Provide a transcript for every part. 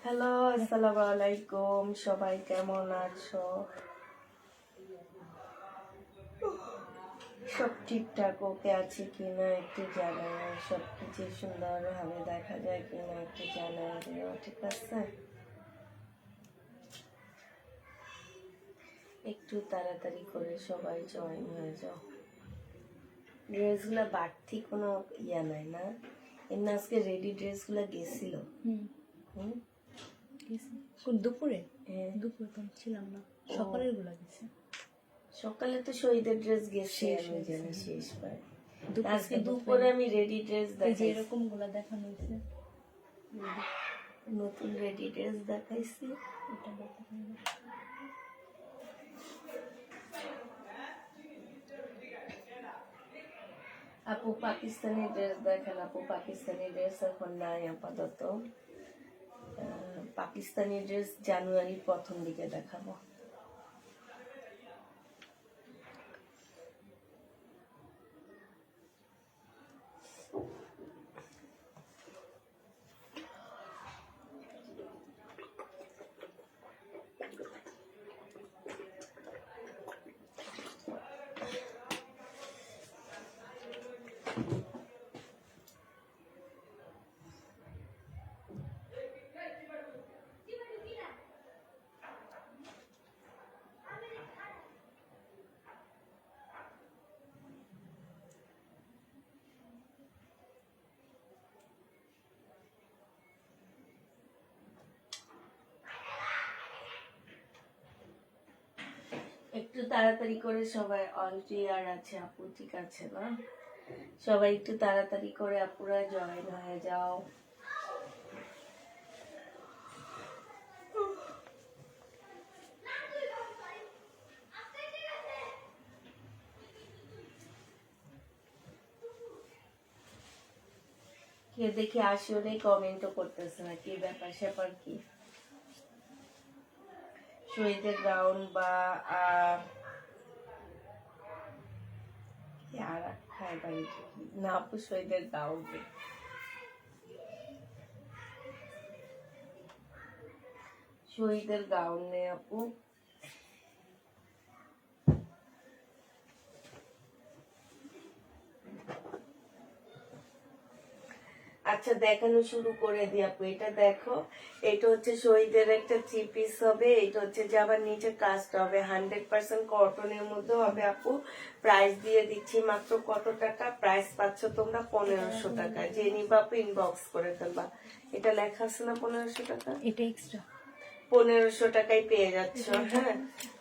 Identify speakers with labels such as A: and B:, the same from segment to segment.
A: Hello, আসসালামু আলাইকুম। সবাই কেমন আছো? সব ঠিকঠাক ওকে আছে কিনা একটু জানাও। সব কিছু সুন্দরভাবে দেখা যায় কিনা একটু জানাও দিও, ঠিক আছে? একটু তাড়াতাড়ি করে সবাই জয়েন হয়ে যাও। ড্রেসগুলো বাড়তি কোনো ইয়া নাই না? এমনি আজকে রেডি ড্রেসগুলো গেছিল। হুম,
B: কোন দুপুরে?
A: হ্যাঁ।
B: দুপুরে তো আমি ছিলাম না, সকালের গুলা গেছে।
A: সকালে তো শহীদের ড্রেস গেছে,
B: শেষ
A: আমি
B: হয়ে
A: জানি
B: গেছে।
A: শেষ পায়।
B: দুপুরে
A: আজকে
B: তো
A: দুপুরে আমি রেডি ড্রেস
B: এই যে
A: দেখাইছি,
B: এরকম গুলা দেখানো হয়েছে।
A: নতুন রেডি ড্রেস দেখাইছি।
B: এটা দেখানো হয়েছে।
A: আপু পাকিস্তানি ড্রেস দেখেন। আপু পাকিস্তানি ড্রেস এখন নাই আপাতত। পাকিস্তানি ড্রেস জানুয়ারির প্রথম দিকে দেখাবো। একটু তাড়াতাড়ি করে সবাই, অল ক্লিয়ার আছে আপু, ঠিক আছে না? সবাই একটু তাড়াতাড়ি করে আপুরা জয়েন হয়ে যাও। কে দেখি আসলে কমেন্টও করতেছে না, কি ব্যাপার স্যাপার কি? শহীদের গাউন বা আর খাই বাড়ি না আপু, শহীদের গাউন শহীদের গাউন নেই আপু। আচ্ছা, দেখানো শুরু করে দিই আপু। এটা দেখো, এটা হচ্ছে শহীদের একটা থ্রি পিস হবে। এটা হচ্ছে যে আবার নিচে কাজটা হবে 100% কটনের মধ্যে হবে আপু। প্রাইস দিয়ে দিচ্ছি মাত্র কত টাকা? প্রাইস পাচ্ছ তোমরা 1500 টাকা। যে নিবা আপু ইনবক্স করে ফেলবা। এটা লেখা আছে না 1500 টাকা?
B: এটা এক্সট্রা
A: 1500 টাকায় পেয়ে যাচ্ছ। হ্যাঁ,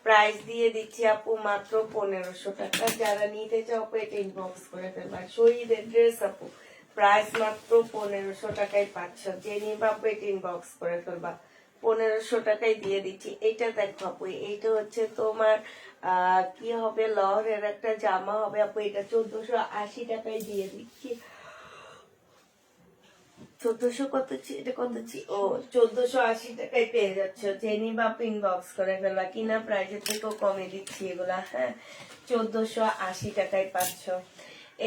A: প্রাইস দিয়ে দিচ্ছি আপু মাত্র 1500 টাকা। যারা নিতে চাও আপু এটা ইনবক্স করে ফেলবা। শহীদের ড্রেস আপু, প্রাইস মাত্র 1500 টাকায় পাচ্ছ। যে নিবা আপু এটা ইনবক্স করে ফেলবা। 1500 টাকায় দিয়ে দিচ্ছি। এইটা দেখো আপু, এইটা হচ্ছে তোমার কি হবে, লহরের একটা জামা হবে আপু। এটা 1480 টাকায় দিয়ে দিচ্ছি। 1400 কত এটা কত ও 1480 টাকায় পেয়ে যাচ্ছ। জেনি বা ইনবক্স করে ফেলবা। কিনা প্রাইজের থেকেও কমে দিচ্ছি এগুলা। হ্যাঁ, 1480 টাকায় পাচ্ছ।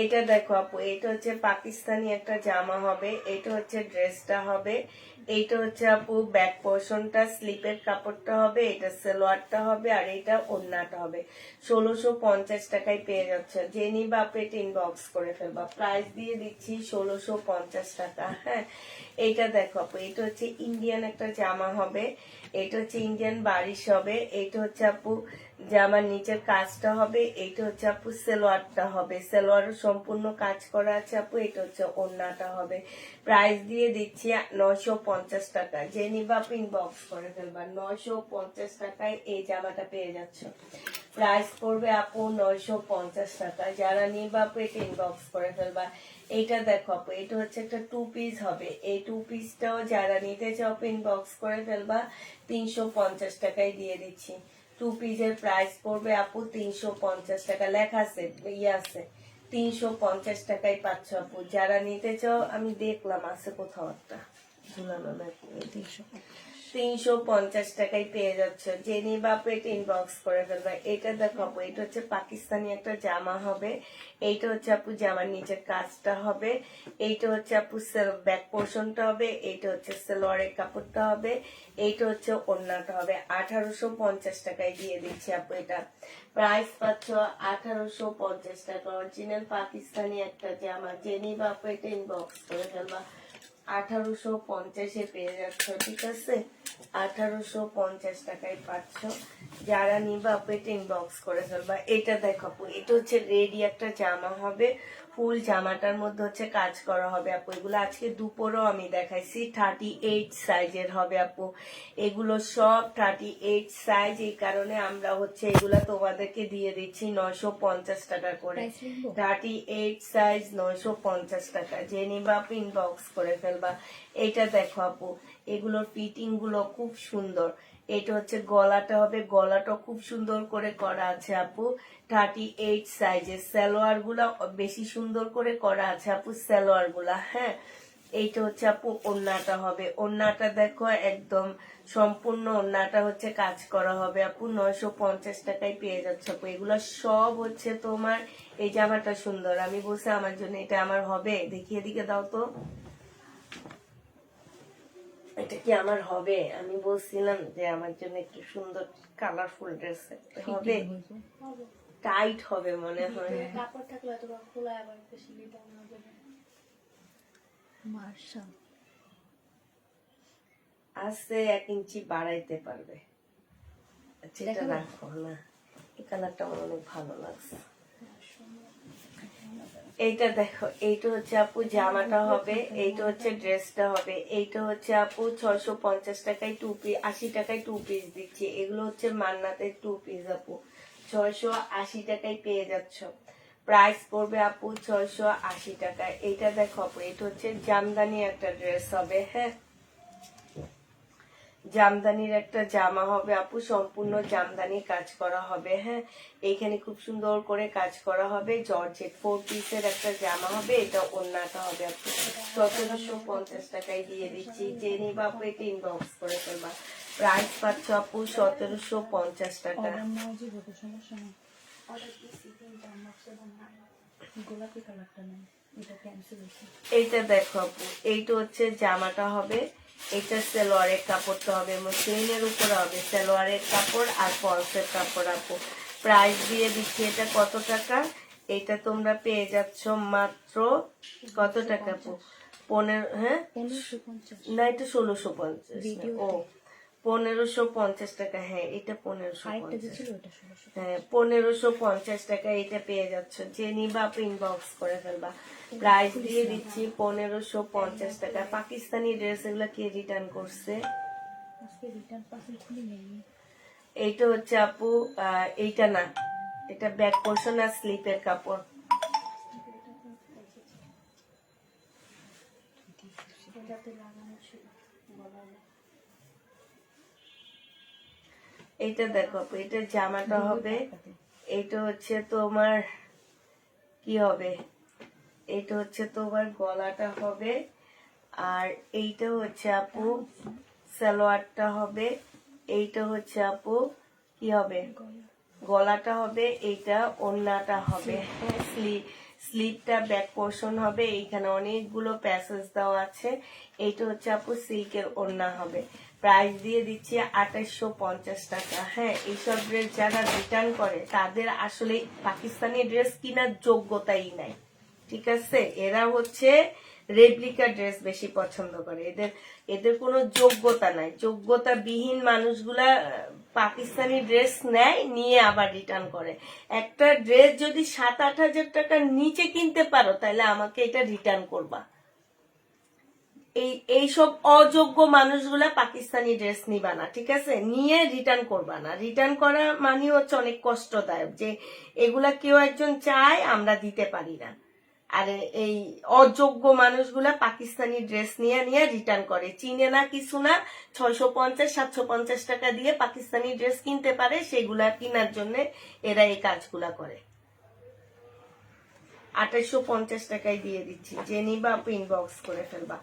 A: এটা দেখো আপু, এটা হচ্ছে পাকিস্তানি একটা জামা হবে। এটা হচ্ছে ড্রেসটা হবে। এইটা হচ্ছে আপু ব্যাক পোর্শনটা, স্লিপের কাপড়টা হবে। এটা সালোয়ারটা হবে, আর এটা ওড়নাটা হবে। 1650 টাকায় পেয়ে যাচ্ছে। জেনি বা এটা ইনবক্স করে ফেলবা। প্রাইস দিয়ে দিচ্ছি 1650 টাকা। হ্যাঁ, এইটা দেখো আপু, এটা হচ্ছে ইন্ডিয়ান একটা জামা হবে। এটা হচ্ছে ইন্ডিয়ান বারিশ হবে। এটা হচ্ছে আপু জামার নিচের কাজটা হবে। এটা হচ্ছে আপু সালোয়ারটা হবে। সালোয়ার সম্পূর্ণ কাজ করা আছে আপু। এটা হচ্ছে ওড়নাটা হবে। প্রাইস দিয়ে দিচ্ছি 950 টাকা। যে নিবা আপু ইনবক্স করে ফেলবা। 950 টাকায় এই জামাটা পেয়ে যাচ্ছ। প্রাইস পড়বে আপু 950 টাকা। যারা নিবা আপু এটা ইনবক্স করে ফেলবা। এইটা দেখো আপু, এটা হচ্ছে একটা টু পিস হবে। এই টু পিসটাও যারা নিতে চাও ইনবক্স করে ফেলবা। 350 টাকায় দিয়ে দিচ্ছি। টু পিসের প্রাইস পড়বে আপু 350 টাকা। লেখা আছে, ইয়ে আছে, 350 টাকায় পাচ্ছ আপু। যারা নিতে চাও, আমি দেখলাম আছে কোথাও একটা ঝুলানো নাকি 300। 350 টাকায় পেয়ে যাচ্ছ, যে নিবা আপু এটা ইনবক্স করে ফেলবা। এটা দেখো আপু, এটা হচ্ছে পাকিস্তানি একটা জামা হবে, এইটা হচ্ছে আপু জামার নিচের কাজটা হবে, এইটা হচ্ছে আপু ব্যাক পোর্শনটা হবে, এইটা হচ্ছে সালোয়ারের কাপড়টা হবে, এইটা হচ্ছে ওড়নাটা হবে। 1850 টাকায় দিয়ে দিচ্ছি আপু। এটা প্রাইস পাচ্ছ 1850 টাকা, অরিজিনাল পাকিস্তানি একটা জামা, যে নিবা আপু এটা ইনবক্স করে ফেলবা। 1850-এ পেয়ে যাচ্ছ, ঠিক আছে? 1850 টাকায় পাচ্ছ, যারা নিবা আপু এটা ইনবক্স করে ফেলবা। এটা দেখো আপু, এটা হচ্ছে রেডি একটা জামা হবে, ফুল জামাটার মধ্যে হচ্ছে কাজ করা হবে আপু। এগুলো আজকে দুপুরও আমি দেখাইছি, 38 সাইজের হবে আপু। এগুলো সব 38 সাইজ, এই কারণে আমরা হচ্ছে এগুলা তোমাদেরকে দিয়ে দিচ্ছি 950 টাকা করে।
B: Price লিখবো?
A: 38 সাইজ 950 টাকা, যে নিবা আপু ইনবক্স করে ফেলবা। এটা দেখো আপু, এগুলোর ফিটিং গুলো খুব সুন্দর। এটা হচ্ছে গলাটা হবে, গলাটা খুব সুন্দর করে করা আছে আপু, 38 সাইজের। সালোয়ার গুলা বেশি সুন্দর করে করা আছে আপু, সালোয়ার গুলা। হ্যাঁ, এইটা হচ্ছে আপু ওড়নাটা হবে, ওড়নাটা দেখো একদম সম্পূর্ণ ওড়নাটা হচ্ছে কাজ করা হবে আপু। 950 টাকায় পেয়ে যাচ্ছে আপু। এগুলো সব হচ্ছে তোমার, এই জামাটা সুন্দর, আমি বলছি আমার জন্য এটা আমার হবে, দেখিয়ে দিকে দাও তো, এটা কি আমার হবে? আমি বলছিলাম যে আমার জন্য একটু সুন্দর কালারফুল ড্রেস হবে, টাইট হবে মনে হয়।
C: কাপড় থাকলে হয়তো বা খোলা আবার বেশি রিটার্ন হবে না।
B: মার্শাল
A: আস্তে 1 ইঞ্চি বাড়াইতে পারবে। আচ্ছা, এটা
B: দেখাবো?
A: রাখো না, এই কালারটা আমার অনেক ভালো লাগছে। এইটা দেখো, এইটা হচ্ছে আপু জামাটা হবে, এইটা হচ্ছে ড্রেসটা হবে। এইটা হচ্ছে আপু 650 টাকায় 2 পিস, 80 টাকায় 2 পিস দিচ্ছি। এগুলো হচ্ছে মান্নাতের 2 পিস আপু, 680 টাকায় পেয়ে যাচ্ছ। প্রাইস পড়বে আপু 680 টাকা। এইটা দেখো আপু, এটা হচ্ছে জামদানি একটা ড্রেস হবে। হ্যাঁ, জামদানির একটা জামা হবে আপু, সম্পূর্ণ জামদানি কাজ করা হবে। হ্যাঁ, এইখানে খুব সুন্দর করে কাজ করা হবে, জর্জেট 4 পিসের একটা জামা হবে। এটা ওড়নাটা হবে আপু, 1750 টাকায় দিয়ে দিচ্ছি, যে নিবা আপু এটা ইনবক্স করে ফেলবা। প্রাইস পাচ্ছ আপু 1750 টাকা।
B: অর্ডার নেওয়া যাবে তো, সমস্যা নেই।
C: অর্ডার দিচ্ছি কিন্তু আমার সেরকম না।
B: গোলাপি কালারটা নেই, এটা ক্যান্সেল হয়েছে।
A: এইটা দেখো আপু, এইটা হচ্ছে জামাটা হবে, এটা সালোয়ারের কাপড়টা হবে, মসলিনের উপরে হবে সালোয়ারের কাপড় আর ফলসের কাপড় আপু। প্রাইস দিয়ে দিচ্ছি এটা কত টাকা, এটা তোমরা পেয়ে যাচ্ছ মাত্র কত টাকা আপু? 15, হ্যাঁ
B: 1550
A: না, এটা 1650, ও 1550 টাকা। হ্যাঁ, এটা
B: আরেকটা যে
A: 1550।
B: ছিল ওটা 1600।
A: হ্যাঁ, 1550 টাকা এটা পেয়ে যাচ্ছ, যে নিবা আপনি ইনবক্স করে ফেলবা। প্রাইস দিয়ে দিচ্ছি 1550 টাকা। পাকিস্তানি ড্রেস এগুলা কে রিটার্ন করছে?
B: আজকে রিটার্ন পার্সেল খুলে নেই।
A: এইটা হচ্ছে আপু, এইটা না, এটা ব্যাক পোর্শন আর স্লিপের কাপড়।
C: এটাতে লাগানো ছিল গলায়।
A: এইটা দেখো আপু, এটা জামাটা হবে, এইটা হচ্ছে তোমার কি হবে, এইটা হচ্ছে তোমার গলাটা হবে, আর এইটা হচ্ছে আপু সালোয়ারটা হবে, এইটা হচ্ছে আপু কি হবে, গলাটা হবে, এইটা ওড়নাটা হবে। হ্যাঁ, স্লিপটা ব্যাক পোর্শন হবে, এইখানে অনেকগুলো প্যাসেজ দেওয়া আছে। এইটা হচ্ছে আপু সিল্কের ওড়না হবে। প্রাইস দিয়ে দিচ্ছি 2850 টাকা। হ্যাঁ, এইসব ড্রেস যারা রিটার্ন করে তাদের আসলে পাকিস্তানি ড্রেস কেনার যোগ্যতাই নাই, ঠিক আছে? এরা হচ্ছে রেপ্লিকা ড্রেস বেশি পছন্দ করে, এদের এদের কোনো যোগ্যতা নাই। যোগ্যতা বিহীন মানুষগুলা পাকিস্তানি ড্রেস নেয়, নিয়ে আবার রিটার্ন করে। একটা ড্রেস যদি 7-8 হাজার টাকার নিচে কিনতে পারো, তাহলে আমাকে এটা রিটার্ন করবা। এইসব অযোগ্য মানুষগুলা পাকিস্তানি ড্রেস নিবা না, ঠিক আছে? নিয়ে রিটার্ন করবা না। রিটার্ন করা মানে হচ্ছে অনেক কষ্টদায়ক, যে এগুলা কেউ একজন চায়, আমরা দিতে পারি না। আর এই অযোগ্য মানুষগুলা পাকিস্তানি ড্রেস নিয়ে নিয়ে রিটার্ন করে, চিনে না কিছু না, 650-750 টাকা দিয়ে পাকিস্তানি ড্রেস কিনতে পারে, সেগুলা কেনার জন্য এরা এই কাজগুলা করে। 2850 টাকায় দিয়ে দিচ্ছি, যে নিবা আপনি ইনবক্স করে ফেলবা।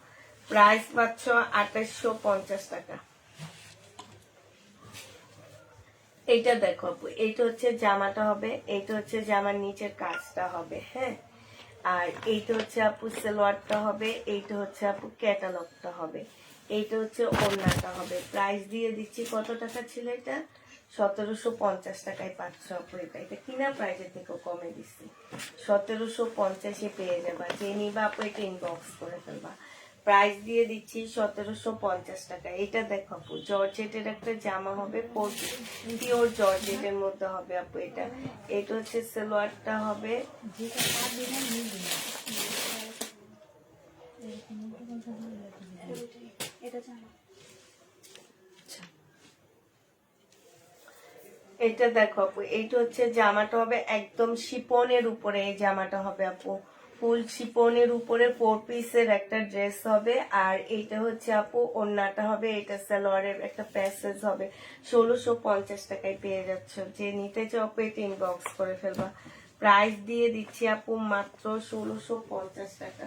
A: প্রাইস পাচ্ছ 2850 টাকা। এইটা দেখো আপু, এইটা হচ্ছে জামাটা হবে, এইটা হচ্ছে জামার নিচের কাজটা হবে, হ্যাঁ। আর এইটা হচ্ছে আপু সালোয়ারটা হবে, এইটা হচ্ছে আপু ক্যাটালগটা হবে, এইটা হচ্ছে ওড়নাটা হবে। প্রাইস দিয়ে দিচ্ছি, কত টাকা ছিল এটা? 1750 টাকায় পাচ্ছ আপু। এটা কিনা প্রাইসের থেকেও কমে দিচ্ছি, 1750-এ পেয়ে যাবা। যে নিবা আপু এটা ইনবক্স করে ফেলবা। প্রাইস দিয়ে দিচ্ছি 1750 টাকা। এটা দেখো আপু, জর্জেটের একটা জামা হবে, পিওর জর্জেটের মধ্যে হবে আপু এটা। এটা হচ্ছে সালোয়ারটা হবে,
B: যেটা পার দিলাম নিয়ে দিলাম এরকম উল্টো পাল্টা হলে এরকম হবে।
C: এটা জানা
A: এটা দেখো আপু, এইটা হচ্ছে জামাটা হবে একদম শিপনের উপরে। এই জামাটা হবে আপু ফুল শিপনের উপরে 4 পিসের একটা ড্রেস হবে। আর এইটা হচ্ছে আপু ওড়নাটা হবে, এটা সালোয়ারের একটা প্যাসেজ হবে। 1650 টাকায় পেয়ে যাচ্ছ। যে নিতে চাও আপু এটা ইনবক্স করে ফেলবা। প্রাইস দিয়ে দিচ্ছি আপু মাত্র 1650 টাকা।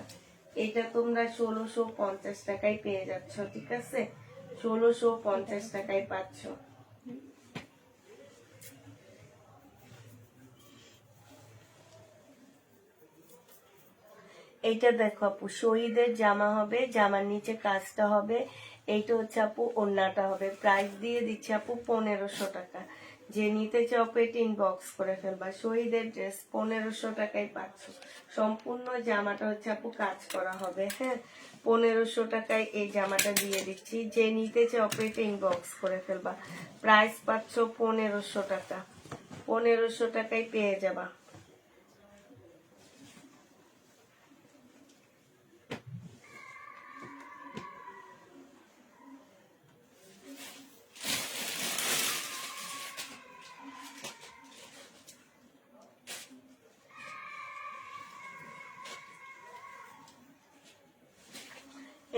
A: এটা তোমরা 1650 টাকায় পেয়ে যাচ্ছ, ঠিক আছে? 1650 টাকায় পাচ্ছ। এইটা দেখো আপু, শহীদের জামা হবে, জামার নিচে কাজটা হবে। এইটা হচ্ছে আপু ওড়নাটা হবে। প্রাইস দিয়ে দিচ্ছি আপু 1500 টাকা। যে নিতে চাও আপু এটা ইনবক্স করে ফেলবা। শহীদের ড্রেস 1500 টাকায় পাচ্ছ। সম্পূর্ণ জামাটা হচ্ছে আপু কাজ করা হবে, হ্যাঁ। 1500 টাকায় এই জামাটা দিয়ে দিচ্ছি। যে নিতে চাও আপু এটা ইনবক্স করে ফেলবা। প্রাইস পাচ্ছ 1500 টাকা। 1500 টাকায় পেয়ে যাবা।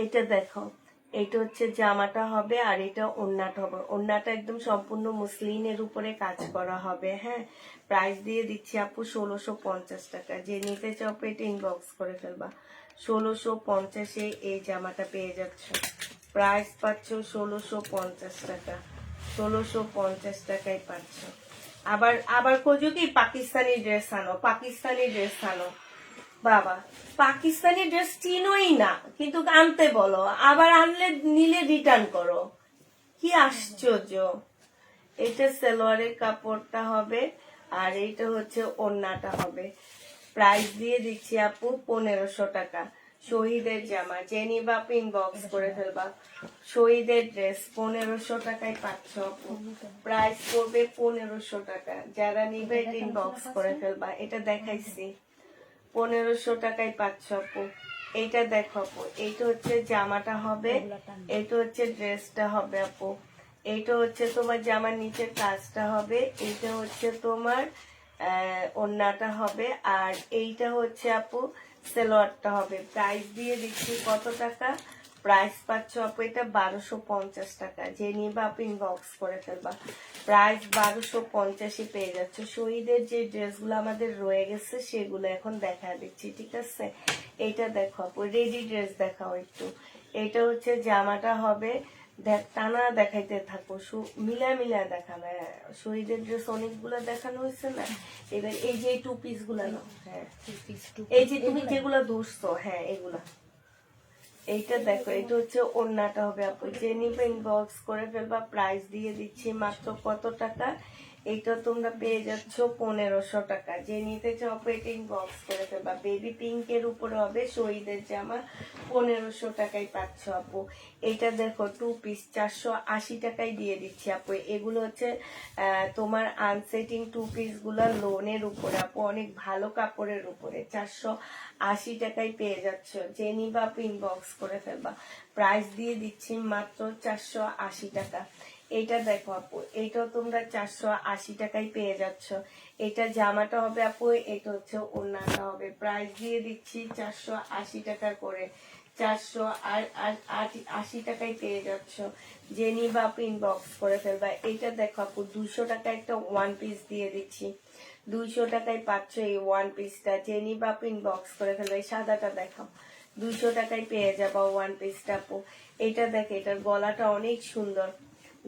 A: এটা দেখো, এটা হচ্ছে জামাটা হবে, আর এটা ওড়নাটা হবে। ওড়নাটা একদম সম্পূর্ণ মুসলিনের উপরে কাজ করা হবে, হ্যাঁ। প্রাইস দিয়ে দিচ্ছি আপু 1650 টাকা। যে নিতে চাও আপু এটা ইনবক্স করে ফেলবা। 1650-এ এই জামাটা পেয়ে যাচ্ছ। প্রাইস পাচ্ছ 1650 টাকা। 1650 টাকায় পাচ্ছ। আবার আবার খোঁজো কি পাকিস্তানি ড্রেস আনো, পাকিস্তানি ড্রেস আনো। বাবা, পাকিস্তানি ড্রেস চিনোই না, কিন্তু আনতে বলো, আবার আনলে নিলে রিটার্ন করো। কি আশ্চর্য! এটা সালোয়ারের কাপড়টা হবে, আর এইটা হচ্ছে ওড়নাটা হবে। প্রাইস দিয়ে দিচ্ছি আপু 1500 টাকা। শহীদের জামা, যে নিবা আপু ইনবক্স করে ফেলবা। শহীদের ড্রেস 1500 টাকায় পাচ্ছ আপু। প্রাইস পড়বে 1500 টাকা। যারা নিবে এটা ইনবক্স করে ফেলবা। এটা দেখাইছি, 1500 টাকায় পাচ্ছ আপু। এইটা দেখো আপু, এইটা হচ্ছে জামাটা হবে, এইটা হচ্ছে ড্রেসটা হবে আপু। এইটা হচ্ছে তোমার জামার নিচের কাজটা হবে, এইটা হচ্ছে তোমার ওড়নাটা হবে, আর এইটা হচ্ছে আপু সালোয়ারটা হবে। প্রাইস দিয়ে দিচ্ছি কত টাকা? প্রাইস পাচ্ছ আপু এটা 1250 টাকা। যে নিবা আপু ইনবক্স করে ফেলবা। প্রাইস 1250-এ পেয়ে যাচ্ছে। শহীদের যে ড্রেসগুলো আমাদের রয়ে গেছে সেগুলো এখন দেখা দিচ্ছি, ঠিক আছে? এইটা দেখো আপু, রেডি ড্রেস দেখাও একটু। এটা হচ্ছে জামাটা হবে, টানা দেখাইতে থাকো, মিলা মিলা দেখানো। শহীদের ড্রেস অনেকগুলো দেখানো হয়েছে না, এবার এই যে 2 পিস গুলা নাও, হ্যাঁ। এই যে তুমি যেগুলো ধরছো, হ্যাঁ এগুলা। এইটা দেখো, এটা হচ্ছে ওড়নাটা হবে আপু। যে নিবে ইনবক্স করে ফেলবা। প্রাইস দিয়ে দিচ্ছি মাত্র কত টাকা? এইটা তোমরা পেয়ে যাচ্ছ 1500 টাকা। যে নিতে চাও আপু এটা ইনবক্স করে ফেলবা। বেবি পিঙ্কের উপরে হবে শহীদের জামা, 1500 টাকায় পাচ্ছ আপু। এটা দেখো 2 পিস 480 টাকায় দিয়ে দিচ্ছি আপু। এগুলো হচ্ছে তোমার আনসেটিং 2 পিস গুলা লোনের উপরে আপু, অনেক ভালো কাপড়ের উপরে 480 টাকায় পেয়ে যাচ্ছ। যে নিবা আপু ইনবক্স করে ফেলবা। প্রাইস দিয়ে দিচ্ছি মাত্র 480 টাকা। এইটা দেখো আপু, এইটাও তোমরা 480 টাকায় পেয়ে যাচ্ছ। এটা জামাটা হবে আপু, এটা হচ্ছে ওড়নাটা হবে। প্রাইস দিয়ে দিচ্ছি 480 টাকা করে। 480 টাকায় পেয়ে যাচ্ছ। যে নিবা আপু ইনবক্স করে ফেলবা। এইটা দেখো আপু, 200 টাকা একটা 1 পিস দিয়ে দিচ্ছি। 200 টাকায় পাচ্ছ এই 1 পিসটা। যে নিবা আপু ইনবক্স করে ফেলবা। এই সাদাটা দেখাও, 200 টাকায় পেয়ে যাবা 1 পিসটা আপু। এটা দেখে, এটার গলাটা অনেক সুন্দর।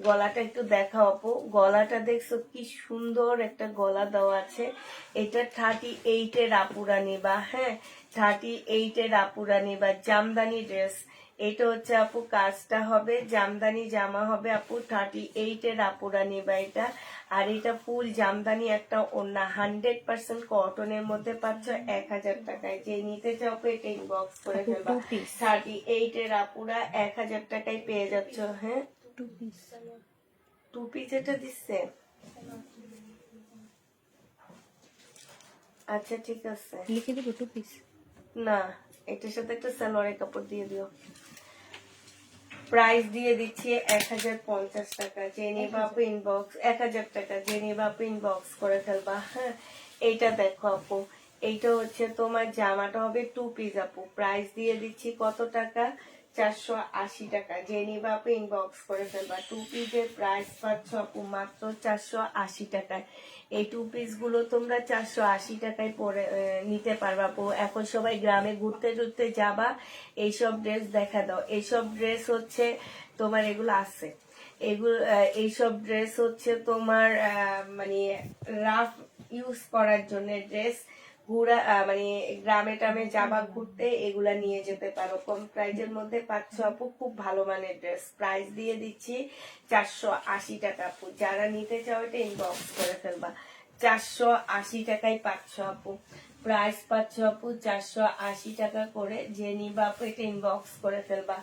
A: গলাটা একটু দেখাও আপু, গলাটা দেখছো কি সুন্দর একটা গলা দেওয়া আছে। এটা 38-এর আপুরা নিবা, হ্যাঁ 38-এর আপুরা নিবা, জামদানি ড্রেস। এটা হচ্ছে আপু কাজটা হবে জামদানি জামা হবে আপু, 38-এর আপুরা নিবা এটা। আর এটা ফুল জামদানি একটা ওড়না, 100% কটনের মধ্যে পাচ্ছ 1000 টাকায়। যে নিতে চাও আপু এটা ইনবক্স করে
B: আপু,
A: ফেলবা।
B: two piece।
A: 38-এর আপুরা 1000 টাকায় পেয়ে যাচ্ছ। হ্যাঁ
B: 2 পিস।
A: 2 পিস এটা দিচ্ছে, আচ্ছা ঠিক আছে।
B: লিখে দেবো 2 পিস।
A: না, এটার সাথে একটা সালোয়ারের কাপড় দিয়ে দিও। প্রাইস দিয়ে দিচ্ছি 1050 টাকা। যে নিবা আপু ইনবক্স, 1000 টাকা। যে নিবা আপু ইনবক্স করে ফেলবা। হ্যাঁ এইটা দেখো আপু, এইটা হচ্ছে তোমার জামাটা হবে 2 পিস আপু। প্রাইস দিয়ে দিচ্ছি কত টাকা, 480 টাকা। যে নিবা আপু ইনবক্স করে ফেলবা। 2 পিসের প্রাইস পাচ্ছ আপু মাত্র 480 টাকায়। এই 2 পিস গুলো তোমরা 480 টাকায় পরে নিতে পারবা আপু। এখন সবাই গ্রামে ঘুরতে টুরতে যাবা, এইসব ড্রেস দেখা দাও। এইসব ড্রেস হচ্ছে তোমার এগুলো আছে, এগুলো এইসব ড্রেস হচ্ছে তোমার মানে রাফ ইউজ করার জন্য ড্রেস। ঘুরা মানে গ্রামে টামে যাবা ঘুরতে, এগুলা নিয়ে যেতে পারো। কম প্রাইজের মধ্যে পাচ্ছ আপু, খুব ভালো মানের ড্রেস। প্রাইস দিয়ে দিচ্ছি 480 টাকা আপু। যারা নিতে চাও এটা ইনবক্স করে ফেলবা। 480 টাকায় পাচ্ছ আপু, প্রাইস পাচ্ছ আপু 480 টাকা করে। যে নিবা আপু এটা ইনবক্স করে ফেলবা।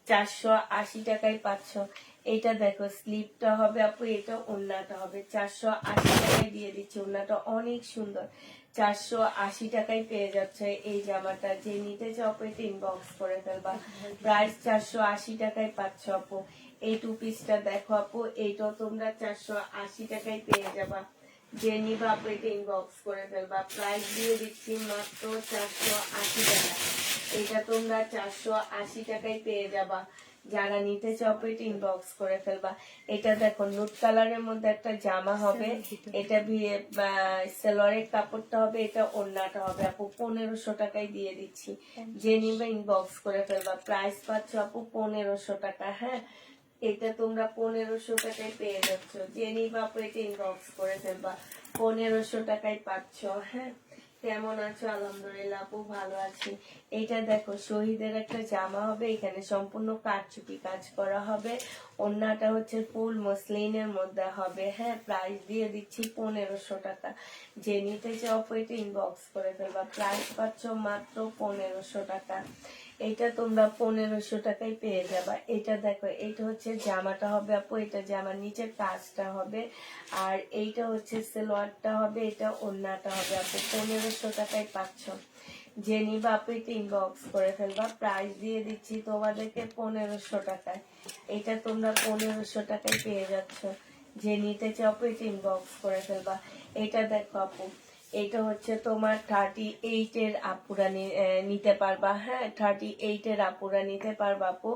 A: 480 টাকায় পাচ্ছ। এটা দেখো স্লিপটা হবে আপু, এটা ওড়নাটা হবে। 480 টাকায় দিয়ে দিচ্ছি, ওড়নাটা অনেক সুন্দর। 480 টাকায় পেয়ে যাচ্ছে এই জামাটা। যে নিতে চাও আপু এটা ইনবক্স করে ফেলবা। প্রাইস 480 টাকায় পাচ্ছ আপু। এই 2 পিসটা দেখো আপু, এইটাও তোমরা 480 টাকায় পেয়ে যাবা। যে নিবা আপু এটা ইনবক্স করে ফেলবা। প্রাইস দিয়ে দিচ্ছি মাত্র 480 টাকা। এটা তোমরা 480 টাকায় পেয়ে যাবা। যারা নিতে চাও আপু এটা ইনবক্স করে ফেলবা। এটা দেখো নুট কালারের মধ্যে একটা জামা হবে, এটা সেলোয়ারের কাপড়টা হবে, এটা ওড়নাটা হবে আপু। 1500 টাকায় দিয়ে দিচ্ছি। যে নিবা ইনবক্স করে ফেলবা। প্রাইস পাচ্ছ আপু 1500 টাকা। হ্যাঁ এটা তোমরা 1500 টাকায় পেয়ে যাচ্ছ। যে নিবা আপু এটা ইনবক্স করে ফেলবা। 1500 টাকায় পাচ্ছ। হ্যাঁ কেমন আছো? আলহামদুলিল্লাহ আপু ভালো আছি। এইটা দেখো শহীদের একটা জামা হবে, এখানে সম্পূর্ণ কারচুপি কাজ করা হবে। ওড়নাটা হচ্ছে ফুল মসলিনের মধ্যে হবে। হ্যাঁ প্রাইস দিয়ে দিচ্ছি 1500 টাকা। যে নিতে চাও আপু এটা ইনবক্স করে ফেলবা। প্রাইস পাচ্ছ মাত্র 1500 টাকা। এটা তোমরা 1500 টাকায় পেয়ে যাবা। এটা দেখো, এটা হচ্ছে জামাটা হবে আপু, এটা জামার নিচের কাজটা হবে, আর এইটা হচ্ছে সালোয়ারটা হবে, এটা ওড়নাটা হবে আপু। 1500 টাকায় পাচ্ছ। যে নিবা আপু এটা ইনবক্স করে ফেলবা। প্রাইস দিয়ে দিচ্ছি তোমাদেরকে 1500 টাকায়। এটা তোমরা 1500 টাকায় পেয়ে যাচ্ছ। যে নিতে চাও আপু এটা ইনবক্স করে ফেলবা। এটা দেখো আপু, এটা হচ্ছে তোমার 38-এর আপুরা নিতে পারবা। হ্যাঁ 38-এর আপুরা নিতে পারবা আপু।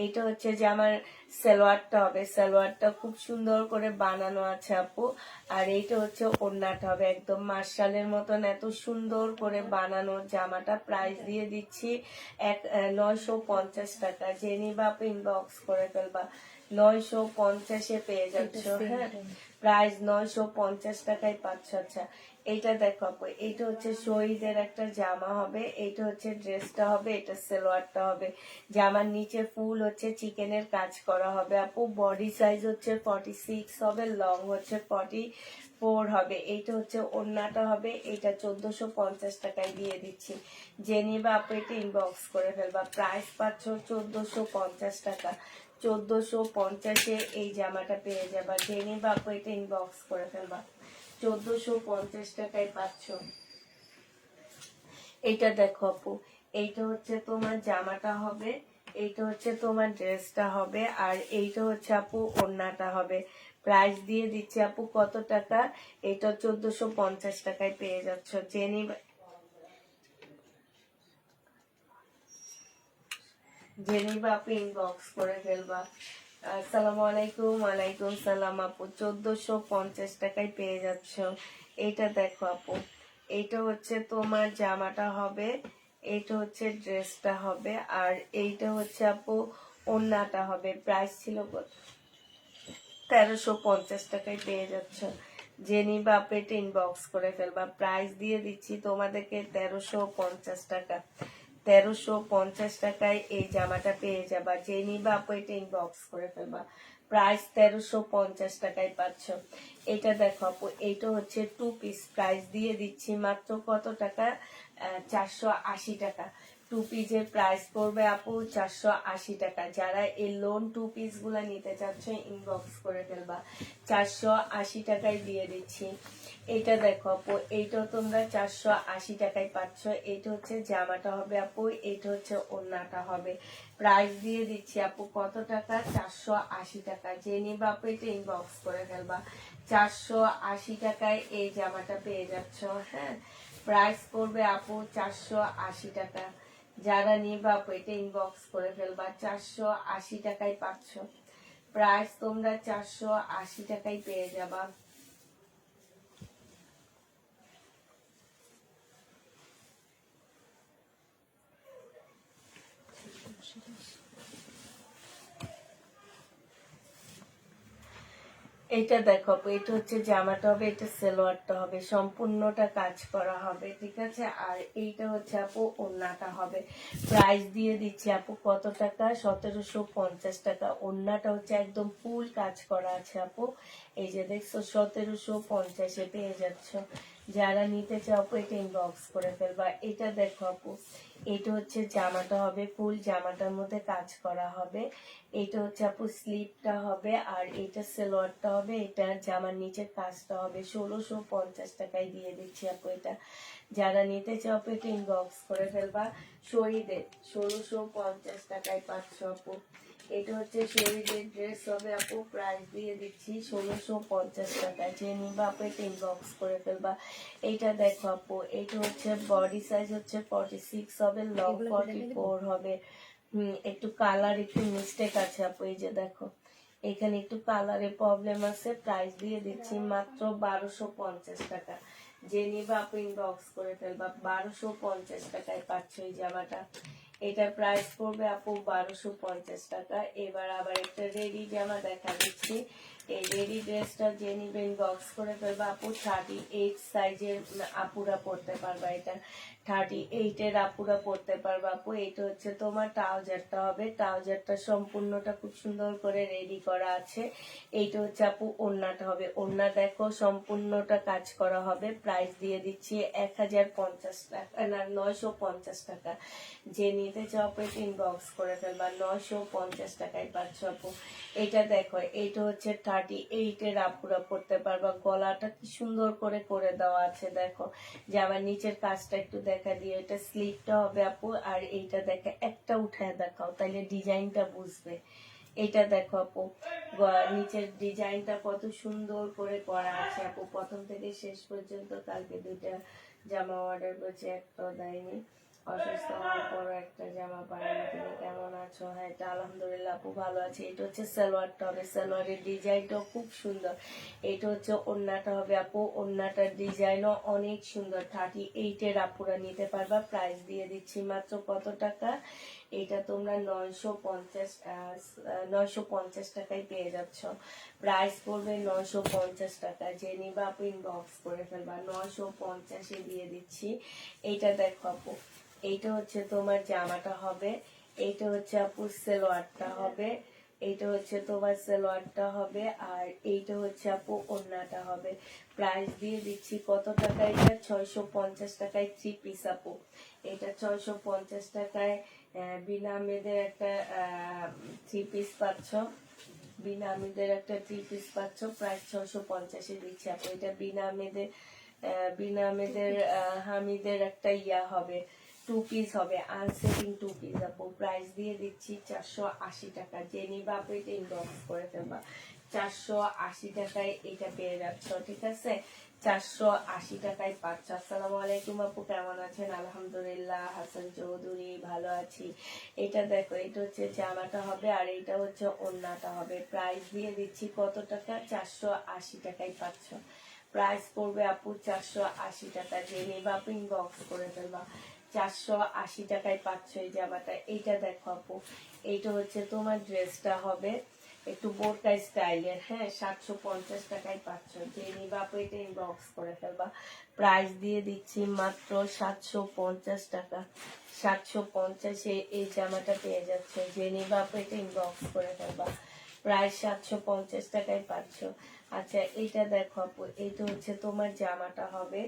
A: এইটা হচ্ছে যে আমার সালোয়ারটা হবে, সালোয়ারটা খুব সুন্দর করে বানানো আছে আপু। আর এইটা হচ্ছে ওড়নাটা হবে, একদম মার্শালের মতন এত সুন্দর করে বানানো জামাটা। প্রাইস দিয়ে দিচ্ছি 950 টাকা। যে নিবা আপু ইনবক্স করে ফেলবা। 950-এ পেয়ে যাচ্ছ। হ্যাঁ প্রাইস 950 টাকায় পাচ্ছ। আচ্ছা এইটা দেখো আপু, এইটা হচ্ছে শহীদের একটা জামা হবে, এইটা হচ্ছে ড্রেসটা হবে, এটা সালোয়ারটা হবে। জামার নিচে ফুল হচ্ছে চিকেনের কাজ করা হবে আপু। বডি সাইজ হচ্ছে 46 হবে, লং হচ্ছে 44 হবে। এইটা হচ্ছে ওড়নাটা হবে, এটা 1450 টাকায় দিয়ে দিচ্ছি। যে নিবা আপু এটা ইনবক্স করে ফেলবা। প্রাইস পাচ্ছ 1450 টাকা। 1450-এ এই জামাটা পেয়ে যাবা। যে নিবা আপু এটা ইনবক্স করে ফেলবা। 1450 টাকায় পাচ্ছ। এইটা দেখো আপু, এইটা হচ্ছে তোমার জামাটা হবে, এইটা হচ্ছে তোমার ড্রেসটা হবে, আর এইটা হচ্ছে আপু ওড়নাটা হবে। প্রাইস দিয়ে দিচ্ছি আপু কত টাকা, এটা 1450 টাকায় পেয়ে যাচ্ছ। জেনিবা আপু ইনবক্স করে ফেলবা। আসসালামু আলাইকুম। ওয়ালাইকুম সালাম আপু। 1450 টাকায় পেয়ে যাচ্ছ। এইটা দেখো আপু, এইটা হচ্ছে তোমার জামাটা হবে, এইটা হচ্ছে ড্রেসটা হবে, আর এইটা হচ্ছে আপু ওড়নাটা হবে। প্রাইস ছিল কত? 1350 টাকায় পেয়ে যাচ্ছ। যে নিবা পেটে ইনবক্স করে ফেলবা। প্রাইস দিয়ে দিচ্ছি তোমাদেরকে 1350 টাকা। 1350 টাকায় এই জামাটা পেয়ে যাবা। যে নিবা পেটে ইনবক্স করে ফেলবা। প্রাইস 1350 টাকায় পাচ্ছ। এটা দেখো আপু, এইটা হচ্ছে 2 পিস। প্রাইস দিয়ে দিচ্ছি মাত্র কত টাকা? 480 টাকা। 2 পিসের প্রাইস পড়বে আপু 480 টাকা। যারা এই লোন 2 পিস গুলা নিতে চাচ্ছ ইনবক্স করে ফেলবা। 480 টাকায় দিয়ে দিচ্ছি। এটা দেখো আপু, এইটাও তোমরা 480 টাকায় পাচ্ছ। এটা হচ্ছে জামাটা হবে আপু, এটা হচ্ছে ওড়নাটা হবে। প্রাইস দিয়ে দিচ্ছি আপু কত টাকা? 480 টাকা। যে নিবা আপু এটা ইনবক্স করে ফেলবা। 480 টাকায় এই জামাটা পেয়ে যাচ্ছ। হ্যাঁ, প্রাইস পড়বে আপু 480 টাকা। যারা নিবা আপু এটা ইনবক্স করে ফেলবা। 480 টাকায় পাচ্ছ। প্রাইস তোমরা 480 টাকায় পেয়ে যাবা। এটা দেখো আপু, এটা হচ্ছে জামাটা হবে, এটা সালোয়ারটা হবে, সম্পূর্ণটা কাজ করা হবে, ঠিক আছে। আর এইটা হচ্ছে আপু ওড়নাটা হবে। প্রাইস দিয়ে দিচ্ছি আপু কত টাকা? 1750 টাকা। ওড়নাটা হচ্ছে একদম ফুল কাজ করা আছে আপু। এই যে দেখছো 1750-এ পেয়ে যাচ্ছ। যারা নিতে চাও আপু এটা ইনবক্স করে ফেলবা। এটা দেখো আপু, এটা হচ্ছে জামাটা হবে, ফুল জামাটার মধ্যে কাজ করা হবে। এটা হচ্ছে আপু স্লিপটা হবে, আর এটা সালোয়ারটা হবে। এটা জামার নিচের কাজটা হবে। 1650 টাকায় দিয়ে দিচ্ছি আপু এটা। যারা নিতে চাও আপু এটা ইনবক্স করে ফেলবা। শহীদের 1650 টাকায় পাচ্ছ আপু। এটা হচ্ছে শহীদের ড্রেস হবে আপু। প্রাইস দিয়ে দিচ্ছি 1650 টাকায়। যে নিবা আপু এটা ইনবক্স করে ফেলবা। এইটা দেখো আপু, এটা হচ্ছে বডি সাইজ হচ্ছে 46 হবে, লং 44 হবে। একটু কালার একটু মিস্টেক আছে আপু। এই যে দেখো এখানে একটু কালারে প্রবলেম আছে। প্রাইস দিয়ে দিচ্ছি মাত্র 1250 টাকা। যে নিবা আপু ইনবক্স করে ফেলবা। 1250 টাকায় পাচ্ছ এই জামাটা। এটা প্রাইস পড়বে আপু 1250 টাকা। এবার আবার একটা রেডি জামা দেখা দিচ্ছি। এই রেডি ড্রেসটা যে নিবে ইনবক্স করে ফেলবা আপু। 38 সাইজের আপুরা পড়তে পারবা। এটা 38-এর আপুরা পড়তে পারবা আপু। এটা হচ্ছে তোমার ট্রাউজারটা হবে। ট্রাউজারটা সম্পূর্ণটা খুব সুন্দর করে রেডি করা আছে। এইটা হচ্ছে আপু ওড়নাটা হবে। ওড়না দেখো সম্পূর্ণটা কাজ করা হবে। প্রাইস দিয়ে দিচ্ছি 1050 টাকা, না 950 টাকা। যে নিতে চাও আপু এটা ইনবক্স করে ফেলবা। 950 টাকায় পাচ্ছ আপু। এটা দেখো, এইটা হচ্ছে 38-এর আপুরা পড়তে পারবা। গলাটা কি সুন্দর করে করে দেওয়া আছে দেখো। যে আবার নিচের কাজটা একটু দেখা দিয়ে, এটা স্লিপটা হবে আপু। আর এইটা দেখে একটা উঠায় দেখাও, তাইলে ডিজাইনটা বুঝবে। এটা দেখো আপু, নিচের ডিজাইনটা কত সুন্দর করে করা আছে আপু। প্রথম থেকে শেষ পর্যন্ত। কালকে 2টা জামা অর্ডার করেছি, একটাও দেয়নি। অসুস্থ হওয়ার পরও একটা জামা পাইনি। তুমি কেমন আছো? হ্যাঁ, এটা আলহামদুলিল্লাহ আপু ভালো আছে। এটা হচ্ছে সালোয়ারটা হবে। সালোয়ারের ডিজাইনটাও খুব সুন্দর। এটা হচ্ছে ওড়নাটা হবে আপু। ওড়নাটার ডিজাইনও অনেক সুন্দর। 38-এর আপুরা নিতে পারবা। প্রাইস দিয়ে দিচ্ছি মাত্র কত টাকা? এটা তোমরা 950 টাকায় পেয়ে যাচ্ছ। প্রাইস পড়বে 950 টাকা। যে নিবা আপু ইনবক্স করে ফেলবা। 950-এ দিয়ে দিচ্ছি। এইটা দেখো আপু, এইটা হচ্ছে তোমার জামাটা হবে। এইটা হচ্ছে আপু সালোয়ারটা হবে। এইটা হচ্ছে তোমার সালোয়ারটা হবে। আর এইটা হচ্ছে আপু ওড়নাটা হবে। প্রাইস দিয়ে দিচ্ছি কত টাকা? এটা 650 টাকায় 3 পিস আপু। এটা 650 টাকায় বিনা মেয়েদের একটা 3 পিস পাচ্ছ। বিনা মেয়েদের একটা 3 পিস পাচ্ছ। প্রাইস 650-এ দিচ্ছি আপু। এটা বিনা মেয়েদের হামিদের একটা ইয়া হবে, 2 পিস হবে, আনসেটিং 2 পিস আপু। প্রাইস দিয়ে দিচ্ছি 480 টাকা। যে নিবা আপু এটা ইনবক্স করে ফেলবা। 480 টাকায় এটা পেয়ে যাচ্ছ, ঠিক আছে। 480 টাকায় পাচ্ছ। আসসালামু আলাইকুম আপু, কেমন আছেন? আলহামদুলিল্লাহ, হাসান চৌধুরী, ভালো আছি। এটা দেখো, এটা হচ্ছে জামাটা হবে, আর এটা হচ্ছে ওড়নাটা হবে। প্রাইস দিয়ে দিচ্ছি কত টাকা? 480 টাকায় পাচ্ছ। প্রাইস পড়বে আপু 480 টাকা। যে নিবা আপু ইনবক্স করে ফেলবা। 480 টাকায় পাচ্ছ এই জামাটা। এইটা দেখো আপু, এইটা হচ্ছে তোমার ড্রেসটা হবে। একটু বোরকা স্টাইলের, হ্যাঁ 750 টাকায় পাচ্ছ। যে নিবা আপু এটা ইনবক্স করে ফেলবা। প্রাইস দিয়ে দিচ্ছি মাত্র 750 টাকা। 750 এই জামাটা পেয়ে যাচ্ছে। যে নিবা আপু এটা ইনবক্স করে ফেলবা। প্রায় 750 টাকায় পাচ্ছ। আচ্ছা এটা দেখো আপু, এইটা হচ্ছে তোমার জামাটা হবে,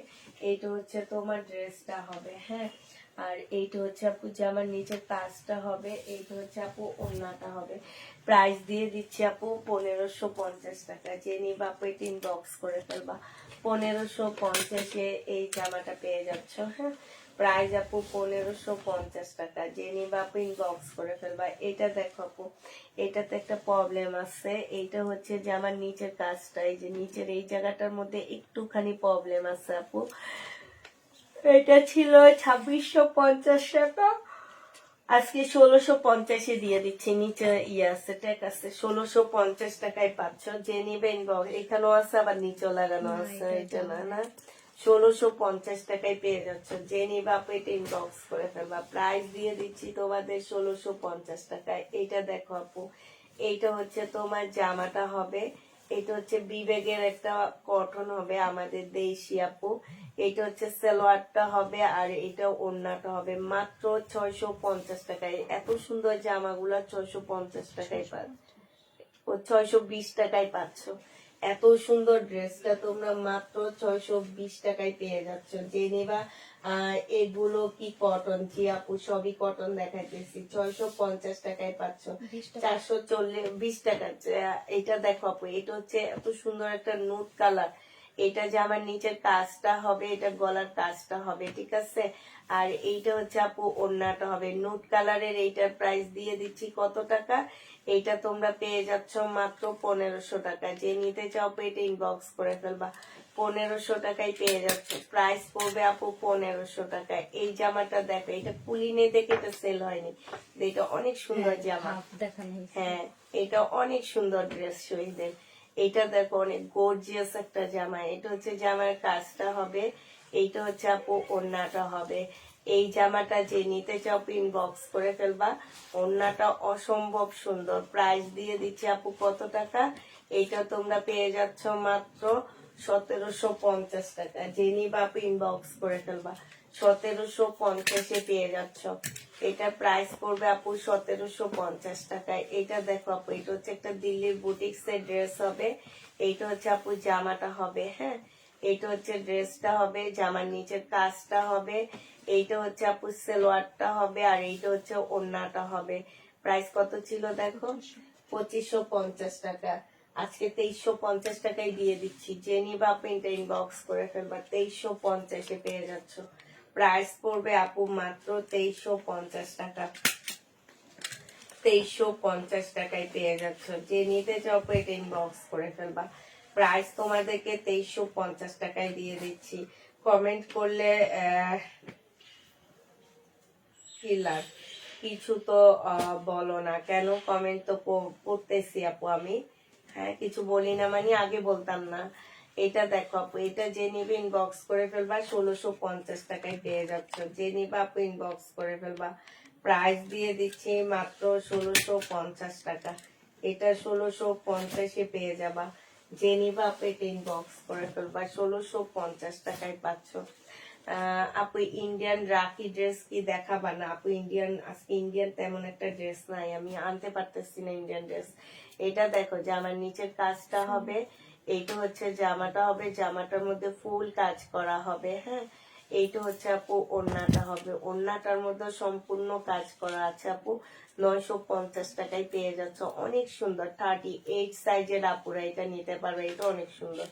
A: এইটা হচ্ছে তোমার ড্রেসটা হবে, হ্যাঁ। আর এইটা হচ্ছে আপু জামার নিচের কাজটা হবে, এইটা হচ্ছে আপু ওড়নাটা হবে। প্রাইস দিয়ে দিচ্ছি আপু 1550 টাকা। যে নিবা আপু এটা ইনবক্স করে ফেলবা। 1550 এই জামাটা পেয়ে যাচ্ছ, হ্যাঁ। প্রাইস আপু 1550 টাকা। যে নিবা আপু ইনবক্স করে ফেলবা। এটা দেখো আপু, এটাতে একটা প্রবলেম আছে, এইটা হচ্ছে যে আমার নিচের কাজটা, এই যে নিচের এই জায়গাটার মধ্যে একটুখানি প্রবলেম আছে আপু। এটা ছিল 2650 টাকা, আজকে 1650 দিয়ে দিচ্ছি। নিচে ইয়ে আছে, ট্যাগ আছে, 1650 টাকায় পাচ্ছ। যে নিবে ইনবক্স, এখানেও আছে আবার নিচেও লাগানো আছে, এটা না না 1650 টাকায় পেয়ে যাচ্ছ। যে নিবা আপু এটা ইনবক্স করে ফেলবা। প্রাইস দিয়ে দিচ্ছি তোমাদের 1650 টাকায়। এইটা দেখো আপু, এইটা হচ্ছে তোমার জামাটা হবে, এটা হচ্ছে বিবেগের একটা কটন হবে, আমাদের দেশি আপু। এটা হচ্ছে সালোয়ারটা হবে, আর এটা ওড়নাটা হবে। মাত্র 650 টাকায় এত সুন্দর জামাগুলা 650 টাকায় পাচ্ছ, ও 620 টাকায় পাচ্ছ। এত সুন্দর ড্রেসটা তোমরা মাত্র 620 টাকায় পেয়ে যাচ্ছ। যে নেবা এগুলো কি কটন, জি আপু সবই কটন দেখাইতেছি। 650 টাকায় পাচ্ছ। 420 টাকা। এটা দেখো আপু, এটা হচ্ছে এত সুন্দর একটা নুট কালার। এটা যে আমার নিচের কাজটা হবে, এটা গলার কাজটা হবে, ঠিক আছে। আর এইটা হচ্ছে আপু ওড়নাটা হবে নুট কালারের। এইটার প্রাইস দিয়ে দিচ্ছি কত টাকা, এইটা তোমরা পেয়ে যাচ্ছ মাত্র 1500 টাকা। যে নিতে চাও এটা ইনবক্স করে ফেলবা। 1500 টাকায় পেয়ে যাচ্ছ। প্রাইস পড়বে আপু 1500 টাকায়। এই জামাটা দেখো, এটা কুলিনে দেখে এটা সেল হয়নি, এটা অনেক সুন্দর জামা,
B: দেখানো হয়েছে।
A: হ্যাঁ এটা অনেক সুন্দর ড্রেস শহীদের। এটা দেখো অনেক গর্জিয়াস একটা জামা। এটা হচ্ছে জামার কাজটা হবে, এইটা হচ্ছে আপু ওড়নাটা হবে। এই জামাটা যে নিতে চাও ইনবক্স করে ফেলবা। ওড়নাটা অসম্ভব সুন্দর। প্রাইস দিয়ে দিচ্ছি আপু কত টাকা, এইটা তোমরা পেয়ে যাচ্ছ মাত্র 1750 টাকা। যে নিবা আপু ইনবক্স করে ফেলবা। 1750 পেয়ে যাচ্ছ। এটা প্রাইস পড়বে আপু 1750 টাকায়। এটা দেখো আপু, এটা হচ্ছে একটা দিল্লির বুটিক্স এর ড্রেস হবে। এইটা হচ্ছে আপু জামাটা হবে, হ্যাঁ। এইটা হচ্ছে ড্রেসটা হবে, জামার নিচের কাজটা হবে। এইটা হচ্ছে আপু সালোয়ারটা হবে, আর এইটা হচ্ছে ওড়নাটা হবে। প্রাইস কত ছিল দেখো, 2550 টাকা। আজকে 2350 টাকায় দিয়ে দিচ্ছি। যে নিবা আপু ইনবক্স করে ফেলবা। 2350 পেয়ে যাচ্ছ। প্রাইস পড়বে আপু মাত্র 2350 টাকা। 2350 টাকায় পেয়ে যাচ্ছ। যে নিতে চাও এটা ইনবক্স করে ফেলবা। প্রাইস তোমাদেরকে 2350 টাকায় দিয়ে দিচ্ছি। কমেন্ট করলে কি লাভ, কিছু তো বলো না কেন? কমেন্ট তো পড়তেছি আপু আমি, হ্যাঁ কিছু বলি না মানে আগে বলতাম না। এটা দেখো আপু, এটা যে নিবে ইনবক্স করে ফেলবা। 1650 টাকায় পেয়ে যাচ্ছ। যে নিবা আপু ইনবক্স করে ফেলবা। প্রাইস দিয়ে দিচ্ছি মাত্র 1650 টাকা। এটা 1650 পেয়ে যাবা। যে নিবা আপু এটা ইনবক্স করে ফেলবা। 1650 টাকায় পাচ্ছ। আপু ইন্ডিয়ান রাখি ড্রেস কি দেখাবা না? আপু ইন্ডিয়ান, আজকে ইন্ডিয়ান তেমন একটা ড্রেস নাই, আমি আনতে পারতেছি না ইন্ডিয়ান ড্রেস। এটা দেখো জামার নিচের কাজটা হবে, এইটা হচ্ছে জামাটা হবে, জামাটার মধ্যে ফুল কাজ করা হবে, হ্যাঁ। এইটা হচ্ছে আপু ওড়নাটা হবে, ওড়নাটার মধ্যে সম্পূর্ণ কাজ করা আছে আপু। 950 টাকায় পেয়ে যাচ্ছ। অনেক সুন্দর 38 সাইজের আপুরা এটা নিতে পারবে। এটা অনেক সুন্দর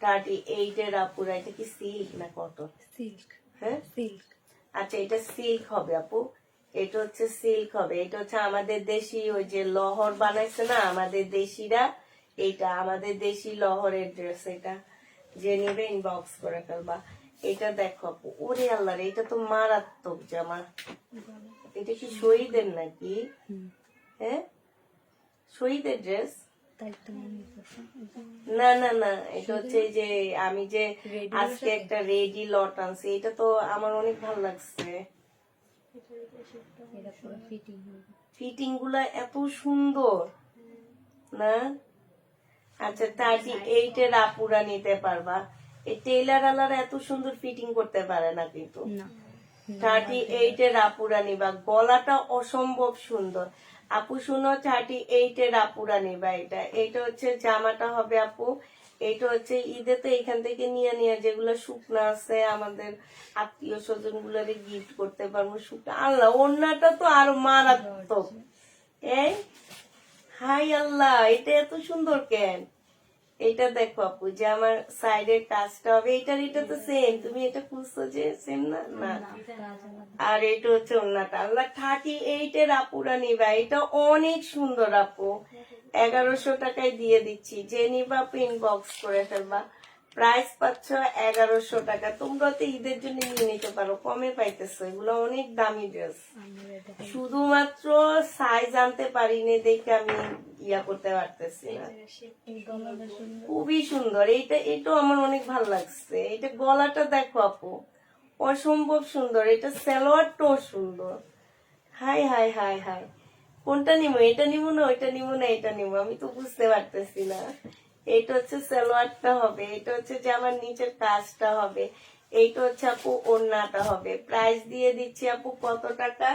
A: 38 এর আপুরা। এটা কি সিল্ক না কটন?
B: সিল্ক।
A: হ্যাঁ
B: সিল্ক।
A: আচ্ছা এটা সিল্ক হবে আপু। এটা হচ্ছে সিল্ক হবে। এটা হচ্ছে আমাদের দেশি ওই যে লহর বানাইছে না আমাদের দেশিরা, এইটা আমাদের দেশি লহরের ড্রেস। এটা যে নিবে ইনবক্স করে ফেলবা। এটা দেখো আপু, ওরে আল্লাহ রে, এটা তো মারাত্মক জামা। এটা কি শহীদের নাকি? হ্যাঁ শহীদের ড্রেস?
B: তাই তো মনে হচ্ছে।
A: না না না, এটা হচ্ছে এই যে আমি যে আজকে একটা রেডি লট আনছি, এটা তো আমার অনেক ভালো লাগছে।
B: এটা পুরো ফিটিং হবে।
A: ফিটিং গুলা এত সুন্দর, না? আচ্ছা 38 এর আপুরা নিতে পারবা। এই টেইলার আলারা এত সুন্দর ফিটিং করতে পারে না কিন্তু।
B: না
A: 38 এর আপুরা নিবা, গলাটা অসম্ভব সুন্দর। আপু শুনো, 38 এর আপুরা নিবা। এটা হচ্ছে জামাটা হবে আপু। এটা হচ্ছে ঈদে তো এখান থেকে নিয়ে নিয়ে যেগুলো শুকনা আছে আমাদের আত্মীয় স্বজন গুলারে গিফট করতে পারবো শুকনা। আল্লাহ, ওড়নাটা তো আরো মারাত্মক। এই হাই আল্লাহ, এটা এত সুন্দর কেন? এটা দেখো আপু, যে আমার সাইডের কাজটা হবে, এটা তো সেম। তুমি এটা খুঁজছো যে সেম না? না। আর এটা হচ্ছে ওন্নাটা। আল্লাহ, 38 এর আপুরা নিবা। এটা অনেক সুন্দর আপু। 1100 টাকায় দিয়ে দিচ্ছি। যে নিবা আপু ইনবক্স করে ফেলবা। প্রাইস পাচ্ছ 1100 টাকা। তোমরা তো ঈদের জন্য নিয়ে নিতে পারো, কমে পাইতেছো। এগুলো অনেক দামি ড্রেস। শুধুমাত্র সাইজ আনতে পারিনি দেখে আমি ইয়া করতে পারতেছি না। খুবই সুন্দর। এটাও আমার অনেক ভালো লাগছে। এটা গলাটা দেখো আপু, অসম্ভব সুন্দর। এটা সালোয়ারটাও সুন্দর। হাই হাই হাই হাই, কোনটা নিবো? এটা নিবো না ওইটা নিবো না এটা নিবো, আমি তো বুঝতে পারতেছি না। এটা হচ্ছে সালোয়ারটা হবে, এটা হচ্ছে যে আমার নিচের কাজটা হবে, এইটা হচ্ছে আপু ওড়নাটা হবে। প্রাইস দিয়ে দিচ্ছি আপু কত টাকা?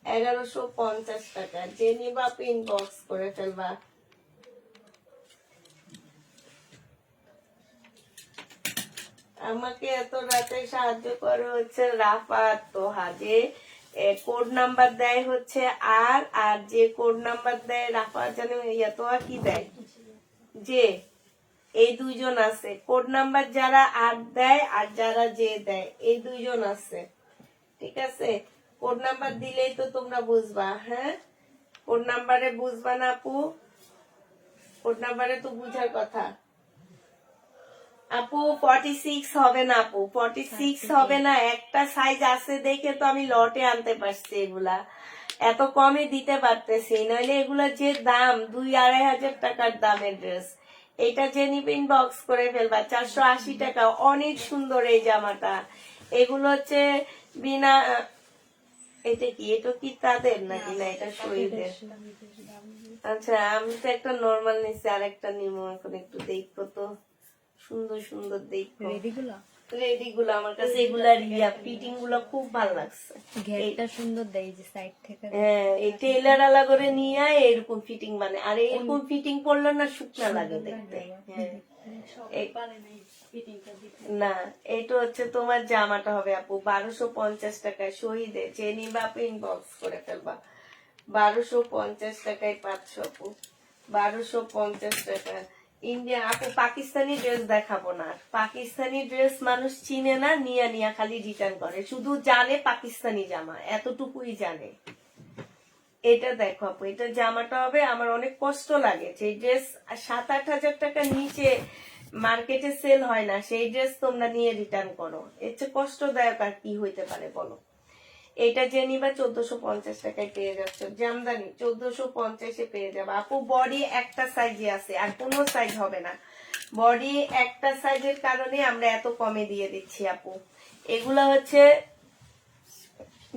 A: 1150 টাকা। যে নিবা আপু ইনবক্স করে ফেলবা। আমাকে এত রাতে সাহায্য করে হচ্ছে রাফাত তোহা, যে কোড নাম্বার দেয় হচ্ছে আর যে কোড নাম্বার দেয় রাফাত জানে তোহা কি দেয়, যে এই দুইজন আছে কোড নাম্বার, যারা আর দেয় আর যারা যে দেয়, এই দুইজন আছে। ঠিক আছে, কোড নাম্বার দিলেই তো তোমরা বুঝবা। হ্যাঁ, কোড নাম্বারে বুঝবা না আপু? কোড নাম্বারে তো বুঝার কথা। আপু 46 হবে না আপু, 46 হবে না। একটা সাইজ আছে দেখে তো আমি লটে আনতে পারছি। এগুলা এত কমে দিতে পারতেছি, নইলে এগুলা যে দাম 2-2.5 হাজার টাকার দামের ড্রেস। এটা যে নিবে ইনবক্স করে ফেলবা। 480 টাকা। অনেক সুন্দর এই জামাটা। এগুলো হচ্ছে বিনা, এটা কি, এটা কি তাদের নাকি? না, এটা শহীদের। আচ্ছা, আমি তো একটা নর্মাল নিচ্ছি, আর একটা নিবো। এখন একটু দেখবো তো, সুন্দর সুন্দর দেখবো। রেডি গুলো আমার কাছে, এগুলার ফিটিং গুলো খুব ভালো লাগছে।
B: ঘেরটা সুন্দর দেয় যে সাইড থেকে।
A: হ্যাঁ, এই টেলার আলা করে নিয়ে এরকম ফিটিং মানে, আর এরকম ফিটিং পড়লে না শুকনা লাগে দেখতে। হ্যাঁ, না, এটা হচ্ছে তোমার জামাটা হবে আপু 1250 টাকায় শহীদে। যে নিবা আপু ইনবক্স করে ফেলবা। 1250 টাকায় পাচ্ছ আপু, 1250 টাকা। ইন্ডিয়া আপু, পাকিস্তানি ড্রেস দেখাবো না। পাকিস্তানি ড্রেস মানুষ চিনে না, নিয়া নিয়া খালি রিটার্ন করে, শুধু জানে পাকিস্তানি জামা, এতটুকুই জানে। এটা দেখো আপু, এটা জামাটা হবে। আমার অনেক কষ্ট লাগে যে ড্রেস 7-8 হাজার টাকা নিচে মার্কেটে সেল হয় না, সেই ড্রেস তোমরা নিয়ে রিটার্ন করো। এর চেয়ে কষ্টদায়ক আর কি হইতে পারে বলো? এটা যে নিবা 1450 টাকায় পেয়ে যাচ্ছ। জামদানি 1450-এ পেয়ে যাবে আপু। বডি একটা সাইজে আছে, আর কোনো সাইজ হবে না। বডি একটা সাইজের কারণে আমরা এত কমে দিয়ে দিচ্ছি আপু। এগুলা হচ্ছে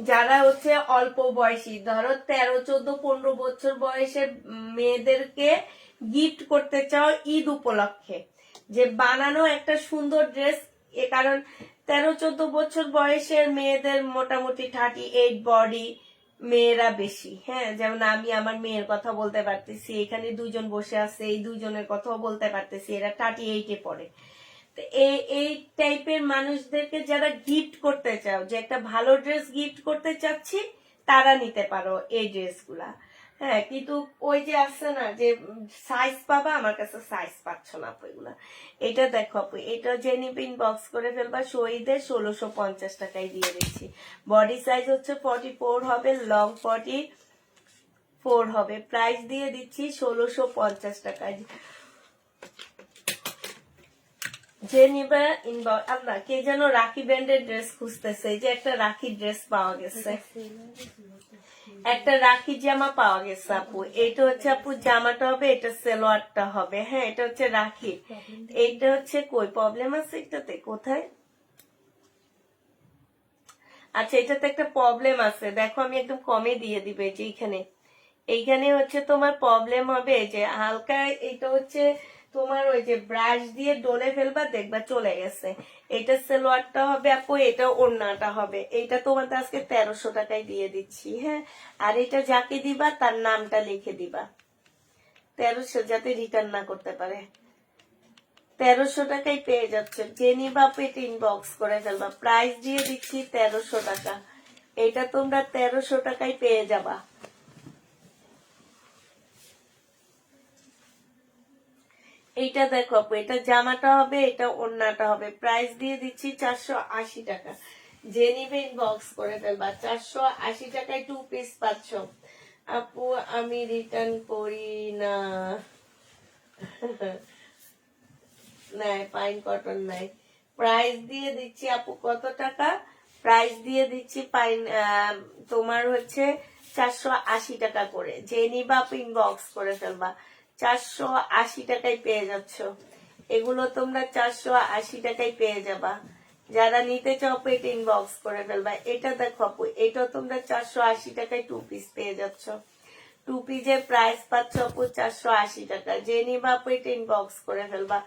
A: যারা হচ্ছে অল্প বয়সী, ধরো 13, 14, 15 বছর বয়সের মেয়েদেরকে গিফট করতে চাও ঈদ উপলক্ষে, যে বানানো একটা সুন্দর ড্রেস। এ কারণ 13, 14 বছর বয়সের মেয়েদের মোটামুটি 38 বডি মেয়েরা বেশি। হ্যাঁ, যেমন আমি আমার মেয়ের কথা বলতে পারতেছি, এখানে দুইজন বসে আছে, এই দুইজনের কথাও বলতে পারতেছি, এরা 38-এ পড়ে। এই টাইপের মানুষদেরকে যারা গিফট করতে চাও, যে একটা ভালো ড্রেস গিফট করতে চাচ্ছি, তারা নিতে পারো এই ড্রেসগুলা। হ্যাঁ, কিন্তু ওই যে আছে না যে সাইজ পাবা, আমার কাছে সাইজ পাচ্ছ না আপু এগুলা। এটা দেখো আপু, এটা যে নিবে ইনবক্স করে ফেলবা। শহীদে 1650 টাকায় দিয়ে দিচ্ছি। বডি সাইজ হচ্ছে 44 হবে, লং 44 হবে। প্রাইস দিয়ে দিচ্ছি 1650 টাকায়। যে নিবে ইনবক্স। আল্লাহ, কে যেন রাখি ব্র্যান্ডের ড্রেস খুঁজতেছে, যে একটা রাখি ড্রেস পাওয়া গেছে, একটা রাখি জামা পাওয়া গেছে আপু। এটা হচ্ছে আপু জামাটা হবে, এটা সালোয়ারটা হবে। হ্যাঁ, এটা হচ্ছে রাখি। এইটা হচ্ছে কই প্রবলেম আছে এটাতে? কোথায়? আচ্ছা, এটাতে একটা প্রবলেম আছে, দেখো আমি একদম কমে দিয়ে দিবে যে এখানে এইখানে হচ্ছে তোমার প্রবলেম হবে যে হালকা এটা হচ্ছে তোমার ওই যে ব্রাশ দিয়ে ডলে ফেলবা দেখবা চলে গেছে। এটা সালোয়ারটা হবে আপু, এটা ওড়নাটা হবে। এটা তোমাদের আজকে 1300 টাকায় দিয়ে দিচ্ছি। হ্যাঁ, আর এটা যাকে দিবা তার নামটা লিখে দিবা 1300, যাতে রিটার্ন না করতে পারে। 1300 টাকায় পেয়ে যাচ্ছে। যে নিবা পেট ইনবক্স করে ফেলবা। প্রাইস দিয়ে দিচ্ছি 1300 টাকা। এটা তোমরা 1300 টাকায় পেয়ে যাবা। এইটা দেখো আপু, এটা জামাটা হবে, এটা ওড়নাটা হবে। প্রাইস দিয়ে দিচ্ছি 480 টাকা। যে নিবে ইনবক্স করে ফেলবা। 480 টাকায় 2 পিস পাচ্ছ। আপু আমি রিটার্ন করি না। নাই, পাইন কটন নাই। প্রাইস দিয়ে দিচ্ছি আপু কত টাকা? প্রাইস দিয়ে দিচ্ছি পাইন তোমার হচ্ছে 480 টাকা করে। যে নিবা আপু ইনবক্স করে ফেলবা। 480 টাকায় পেয়ে যাচ্ছ। এগুলো তোমরা 480 টাকায় পেয়ে যাবা। যারা নিতে চাও পেট ইনবক্স করে ফেলবা। এটা দেখো আপু, এটা তোমরা 480 টাকায় 2 পিস পেয়ে যাচ্ছ। 2 পিসের প্রাইস পাচ্ছ আপু 480 টাকা। যে নিবা আপু এটা ইনবক্স করে ফেলবা।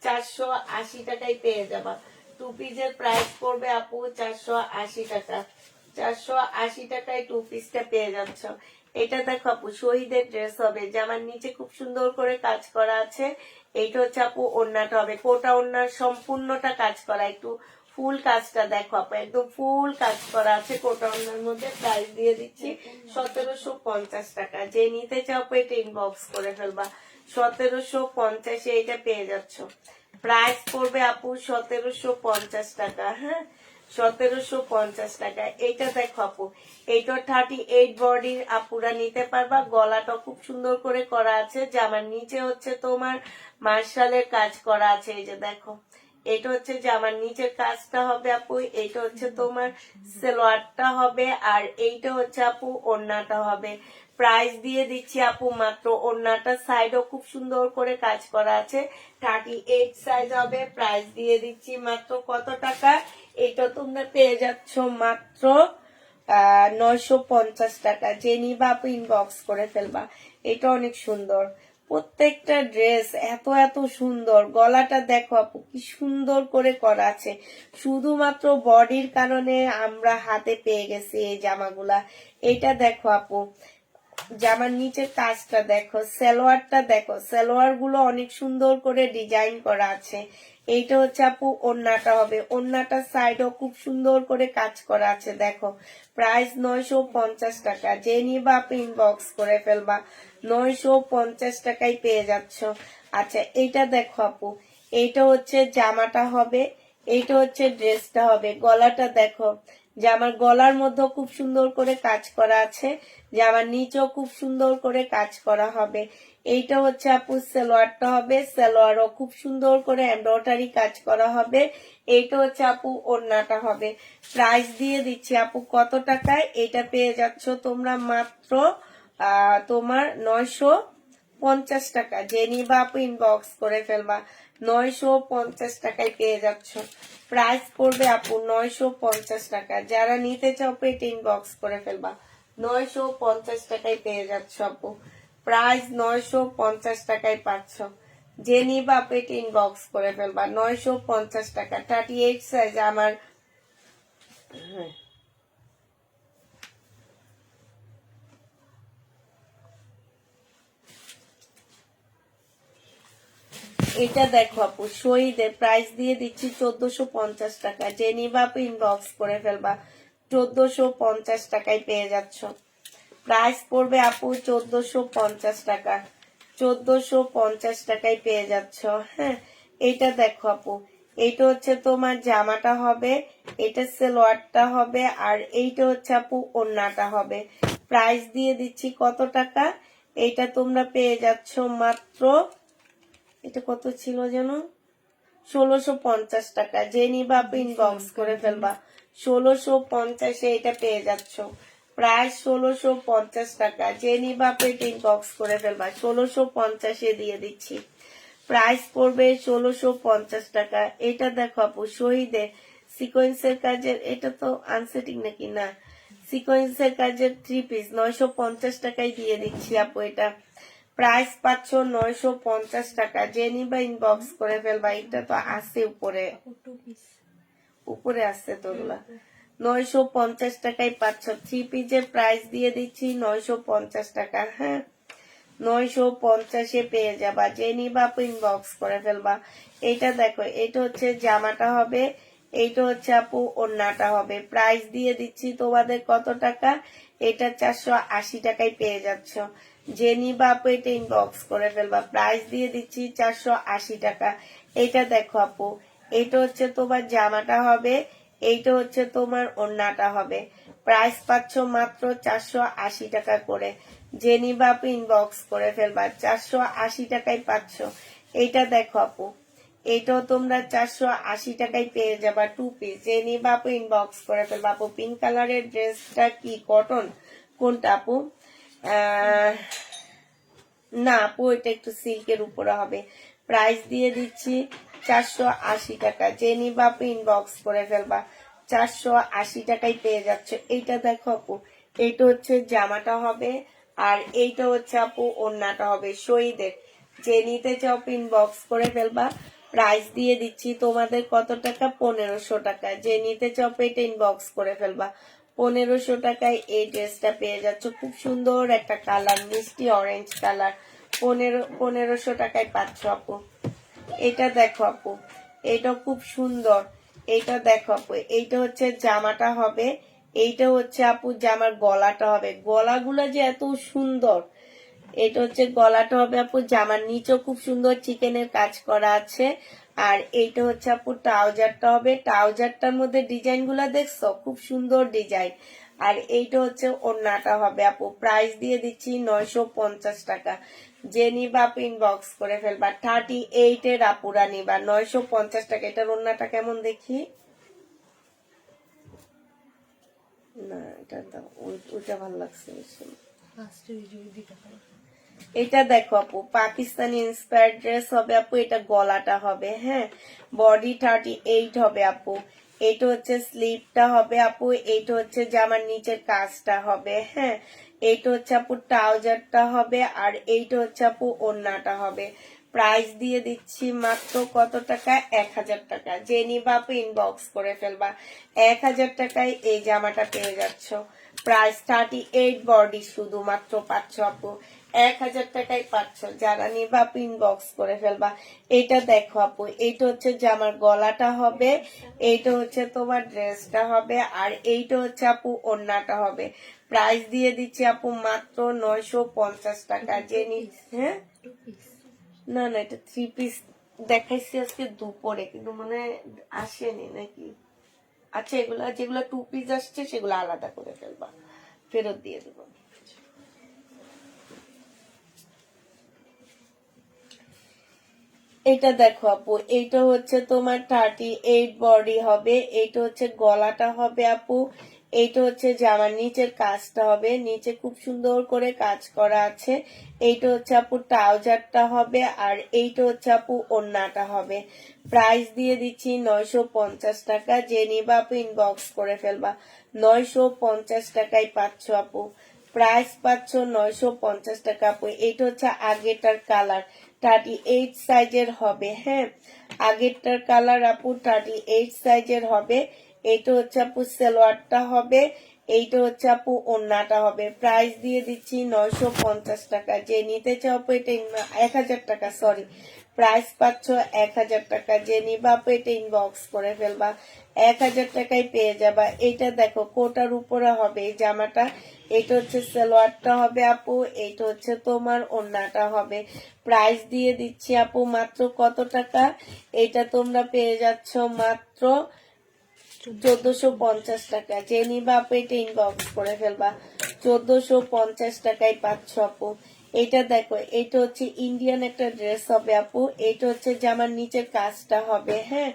A: 480 টাকায় পেয়ে যাবা। 2 পিসের প্রাইস পড়বে আপু 480 টাকা। 480 টাকায় 2 পিসটা পেয়ে যাচ্ছ। এটা দেখো আপু, শহীদের ড্রেস হবে। জামার নিচে খুব সুন্দর করে কাজ করা আছে। এইটা হচ্ছে আপু ওড়নাটা হবে। কোটা ওড়নার সম্পূর্ণটা কাজ করা। একটু ফুল কাজটা দেখো আপু, একদম ফুল কাজ করা আছে কোটা ওড়নার মধ্যে। প্রাইস দিয়ে দিচ্ছি 1750 টাকা। যে নিতে চাও আপু এটা ইনবক্স করে ফেলবা। 1750 এটা পেয়ে যাচ্ছ। প্রাইস পড়বে আপু 1750 টাকা। হ্যাঁ, 1750 টাকা। এইটা দেখো আপু, এইটা 38 বডির আপুরা নিতে পারবা। গলাটা খুব সুন্দর করে করা আছে। জামার নিচে হচ্ছে তোমার মার্শালের কাজ করা আছে। এই যে দেখো, এটা হচ্ছে জামার নিচের কাজটা হবে আপু। এইটা হচ্ছে তোমার সালোয়ারটা হবে, আর এইটা হচ্ছে আপু ওড়নাটা হবে। প্রাইস দিয়ে দিচ্ছি আপু মাত্র, ওড়নাটা সাইডও খুব সুন্দর করে কাজ করা আছে। 38 সাইজ হবে। প্রাইস দিয়ে দিচ্ছি মাত্র কত টাকা? এটা তোমরা পেয়ে যাচ্ছ মাত্র 950 টাকা। যে নিবা আপু ইনবক্স করে ফেলবা। এটা অনেক সুন্দর। প্রত্যেকটা ড্রেস এত এত সুন্দর। গলাটা দেখো আপু কি সুন্দর করে করা আছে। শুধুমাত্র বডির কারণে আমরা হাতে পেয়ে গেছি এই জামাগুলা। এটা দেখো আপু, জামার নিচের কাজটা দেখো, সালোয়ারটা দেখো। সালোয়ার গুলো অনেক সুন্দর করে ডিজাইন করা আছে। এইটা হচ্ছে আপু ওড়নাটা হবে। ওড়নাটার সাইডও খুব সুন্দর করে কাজ করা আছে দেখো। প্রাইস 950 টাকা। যে নিবা আপু ইনবক্স করে ফেলবা। 950 টাকায় পেয়ে যাচ্ছ। আচ্ছা, এইটা দেখো আপু, এইটা হচ্ছে জামাটা হবে, এইটা হচ্ছে ড্রেসটা হবে। গলাটা দেখো, জামার গলার মধ্যে খুব সুন্দর করে কাজ করা আছে। জামার নিচেও খুব সুন্দর করে কাজ করা হবে। এইটা হচ্ছে আপু সালোয়ারটা হবে। সালোয়ারও খুব সুন্দর করে এমব্রয়ডারি কাজ করা হবে। এইটা হচ্ছে আপু ওড়নাটা হবে। প্রাইস দিয়ে দিচ্ছি আপু কত টাকায়? এটা পেয়ে যাচ্ছ তোমরা মাত্র তোমার 950 টাকা। যে নিবা আপু ইনবক্স করে ফেলবা। 950 টাকায় পেয়ে যাচ্ছ। প্রাইস পড়বে আপু 950 টাকা। যারা নিতে চাও পেট ইনবক্স করে ফেলবা। 950 টাকায় পেয়ে যাচ্ছ আপু। প্রাইস 950 টাকায় পাচ্ছ। যে নিবা পেট ইনবক্স করে ফেলবা। 950 টাকা। 38 সাইজ আমার। এটা দেখো আপু, শহীদের প্রাইস দিয়ে দিচ্ছি 1450 টাকা। যে নিবা আপু ইনবক্স করে ফেলবা। 1450 টাকায় পেয়ে যাচ্ছ। প্রাইস পড়বে আপু 1450 টাকা। 1450 টাকায় পেয়ে যাচ্ছ। হ্যাঁ, এইটা দেখো আপু, এইটা হচ্ছে তোমার জামাটা হবে, এটা সালোয়ারটা হবে, আর এইটা হচ্ছে আপু ওড়নাটা হবে। প্রাইস দিয়ে দিচ্ছি কত টাকা? এইটা তোমরা পেয়ে যাচ্ছ মাত্র, এটা কত ছিল যেন, 1650 টাকা। যে নিবা আপু ইনবক্স করে ফেলবা। 1650 এটা পেয়ে যাচ্ছ। প্রায় 1650 টাকা। যে নিবা আপু এটা ইনবক্স করে ফেলবা। 1650 দিয়ে দিচ্ছি। প্রাইস পড়বে 1650 টাকা। এটা দেখো আপু, শহীদের সিকোয়েন্সের কাজের। এটা তো আনসেটিং নাকি? না, সিকোয়েন্সের কাজের 3 পিস 950 টাকায় দিয়ে দিচ্ছি আপু। এটা প্রাইস পাচ্ছ 950 টাকা। যে নিবা ইনবক্স করে ফেলবা। এটা তো আছে উপরে,
B: টু পিস
A: উপরে আসছে তোগুলা। 950 টাকায় পাচ্ছ। 3 পিসের প্রাইস দিয়ে দিচ্ছি 950 টাকা। হ্যাঁ, 950-এ পেয়ে যাবা। যে নিবা আপু ইনবক্স করে ফেলবা। এইটা দেখো, এটা হচ্ছে জামাটা হবে, এইটা হচ্ছে আপু ওড়নাটা হবে। প্রাইস দিয়ে দিচ্ছি তোমাদের কত টাকা? এটা 480 টাকায় পেয়ে যাচ্ছ। যে নিবা আপু এটা ইনবক্স করে ফেলবা। প্রাইস দিয়ে দিচ্ছি 480 টাকা। এটা দেখো আপু, এইটা হচ্ছে তোমার জামাটা হবে, এইটা হচ্ছে তোমার ওড়নাটা হবে। প্রাইস পাচ্ছ মাত্র 480 টাকা করে। যে নিবা আপু ইনবক্স করে ফেলবা। 480 টাকায় পাচ্ছ। এইটা দেখো আপু, এটাও তোমরা 480 টাকায় পেয়ে যাবা 2 পিস। যে নিবা আপু ইনবক্স করে ফেলবা। আপু পিঙ্ক কালারের ড্রেসটা কি কটন? কোনটা আপু? না আপু, এটা একটু সিল্কের উপরে হবে। প্রাইস দিয়ে দিচ্ছি 480 টাকা। যে নিবা আপু ইনবক্স করে ফেলবা। 480 টাকায় পেয়ে যাচ্ছে। এইটা দেখো আপু, এইটা হচ্ছে জামাটা হবে, আর এইটা হচ্ছে আপু ওড়নাটা হবে শহীদের। যে নিতে চাও ইনবক্স করে ফেলবা। প্রাইস দিয়ে দিচ্ছি তোমাদের কত টাকা? 1500 টাকা। যে নিতে চাও এটা ইনবক্স করে ফেলবা। 1500 টাকায় এই ড্রেসটা পেয়ে যাচ্ছ। খুব সুন্দর একটা কালার, মিষ্টি অরেঞ্জ কালার। 1500 টাকায় পাচ্ছ আপু। এটা দেখো আপু, এটা খুব সুন্দর। এইটা দেখো আপু, এইটা হচ্ছে জামাটা হবে, এইটা হচ্ছে আপু জামার গলাটা হবে। গলাগুলো যে এত সুন্দর। এটা হচ্ছে গলাটা হবে আপু। জামার নিচেও খুব সুন্দর চিকেনের কাজ করা আছে। আর এইটা হচ্ছে আপু ট্রাউজারটা হবে। ট্রাউজারটার মধ্যে ডিজাইন গুলা দেখছো, খুব সুন্দর ডিজাইন। আর এইটা হচ্ছে ওড়নাটা হবে আপু। প্রাইস দিয়ে দিচ্ছি 950 টাকা। যে নিবা আপু ইনবক্স করে ফেলবা। 38-এর আপুরা নিবা 950 টাকা। এটার ওড়নাটা কেমন দেখি? না, এটা দাও, ওইটা ভালো লাগছে বেশি। এটা দেখো আপু, পাকিস্তানি ইন্সপায়ার্ড ড্রেস হবে আপু। এটা গলাটা হবে, হ্যাঁ। বডি 38 হবে আপু। এইটা হচ্ছে স্লিভটা হবে আপু। এইটা হচ্ছে জামার নিচের কাজটা হবে, হ্যাঁ। এইটা হচ্ছে আপু ট্রাউজারটা হবে, আর এইটা হচ্ছে আপু ওড়নাটা হবে। প্রাইস দিয়ে দিচ্ছি মাত্র কত টাকা? 1000 টাকা। যে নিবা আপু ইনবক্স করে ফেলবা। 1000 টাকায় এই জামাটা পেয়ে যাচ্ছ। প্রাইস 38, বডি শুধুমাত্র পাচ্ছ আপু 1000 টাকায় পাচ্ছ। যারা নিবা আপু ইনবক্স করে ফেলবা। এটা দেখো আপু, এইটা হচ্ছে জামার গলাটা হবে, এইটা হচ্ছে তোমার ড্রেসটা হবে, আর এইটা হচ্ছে আপু ওড়নাটা হবে। প্রাইস দিয়ে দিচ্ছি আপু মাত্র 950 টাকা। যে হ্যাঁ, না না, এটা 3 পিস দেখাইছি আজকে দুপুরে, কিন্তু মনে হয় আসেনি নাকি। আচ্ছা, এগুলা যেগুলো 2 পিস আসছে সেগুলো আলাদা করে ফেলবা, ফেরত দিয়ে দেবো। এটা দেখো আপু, এইটা হচ্ছে তোমার 38 বডি হবে। এইটা হচ্ছে গলাটা হবে আপু। এইটা হচ্ছে জামার নিচের কাজটা হবে, নিচে খুব সুন্দর করে কাজ করা আছে। এইটা হচ্ছে আপু ট্রাউজারটা হবে, আর এইটা হচ্ছে আপু ওড়নাটা হবে। প্রাইস দিয়ে দিচ্ছি 950 টাকা। যে নিবা আপু ইনবক্স করে ফেলবা। 950 টাকায় পাচ্ছ আপু। প্রাইস পাচ্ছ 950 টাকা আপু। এইটা হচ্ছে আগেটার কালার, 38 সাইজের হবে, হ্যাঁ। আগেরটার কালার আপু 38 সাইজের হবে। এইটা হচ্ছে আপু সালোয়ারটা হবে, এইটা হচ্ছে আপু ওড়নাটা হবে। প্রাইস দিয়ে দিচ্ছি 950 টাকা। যে নিতে চাও আপু এটা 1000 টাকা, সরি। প্রাইস পাচ্ছ 1000 টাকা। যে নিবা আপু এটা ইনবক্স করে ফেলবা। 1000 টাকায় পেয়ে যাবা। এইটা দেখো, কোটার উপরে হবে এই জামাটা। এটা হচ্ছে সালোয়ারটা হবে আপু, এইটা হচ্ছে তোমার ওড়নাটা হবে। প্রাইস দিয়ে দিচ্ছি আপু মাত্র কত টাকা? এটা তোমরা পেয়ে যাচ্ছ মাত্র 1450 টাকা। যে নিবা আপু এটা ইনবক্স করে ফেলবা। 1450 টাকায় পাচ্ছ আপু। এটা দেখো, এটা হচ্ছে ইন্ডিয়ান একটা ড্রেস হবে আপু। এটা হচ্ছে জামার নিচের কাজটা হবে, হ্যাঁ।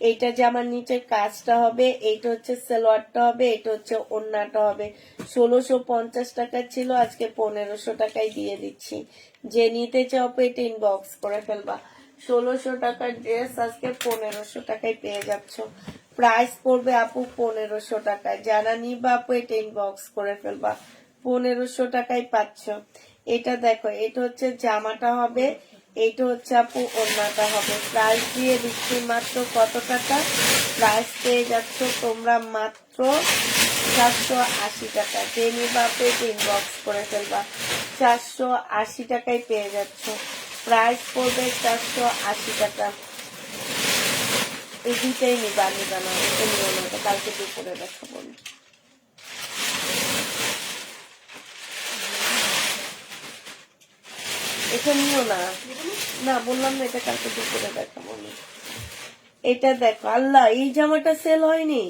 A: এইটা জামার নিচের কাজটা হবে, এইটা হচ্ছে সালোয়ারটা হবে, এটা হচ্ছে ওড়নাটা হবে। 1650 টাকা ছিল, আজকে 1500 টাকায় দিয়ে দিচ্ছি। যে নিতে চাও আপু এটা ইনবক্স করে ফেলবা। 1600 টাকার ড্রেস আজকে 1500 টাকায় পেয়ে যাচ্ছ। প্রাইস পড়বে আপু 1500 টাকা। যারা নিবা আপু এটা ইনবক্স করে ফেলবা, 1500 টাকায় পাচ্ছ। এটা দেখো, এটা হচ্ছে জামাটা হবে, এটা হচ্ছে আপু ওড়নাটা হবে। প্রাইস দিয়ে দিচ্ছি মাত্র কত টাকা? প্রাইস পেয়ে যাচ্ছ তোমরা মাত্র 480 টাকা। যে নিবা আপু এটা ইনবক্স করে ফেলবা, 480 টাকায় পেয়ে যাচ্ছ। প্রাইস পড়বে 480 টাকা। এই দুইটাই নিবা, নিবা না এটা নিও না, এটা কালকে দুপুরে দেখাবো। এটা নিও না, না বললাম না, এটা কালকে দুপুরে দেখাবো আমি। এটা দেখো, আল্লাহ এই জামাটা সেল হয়নি।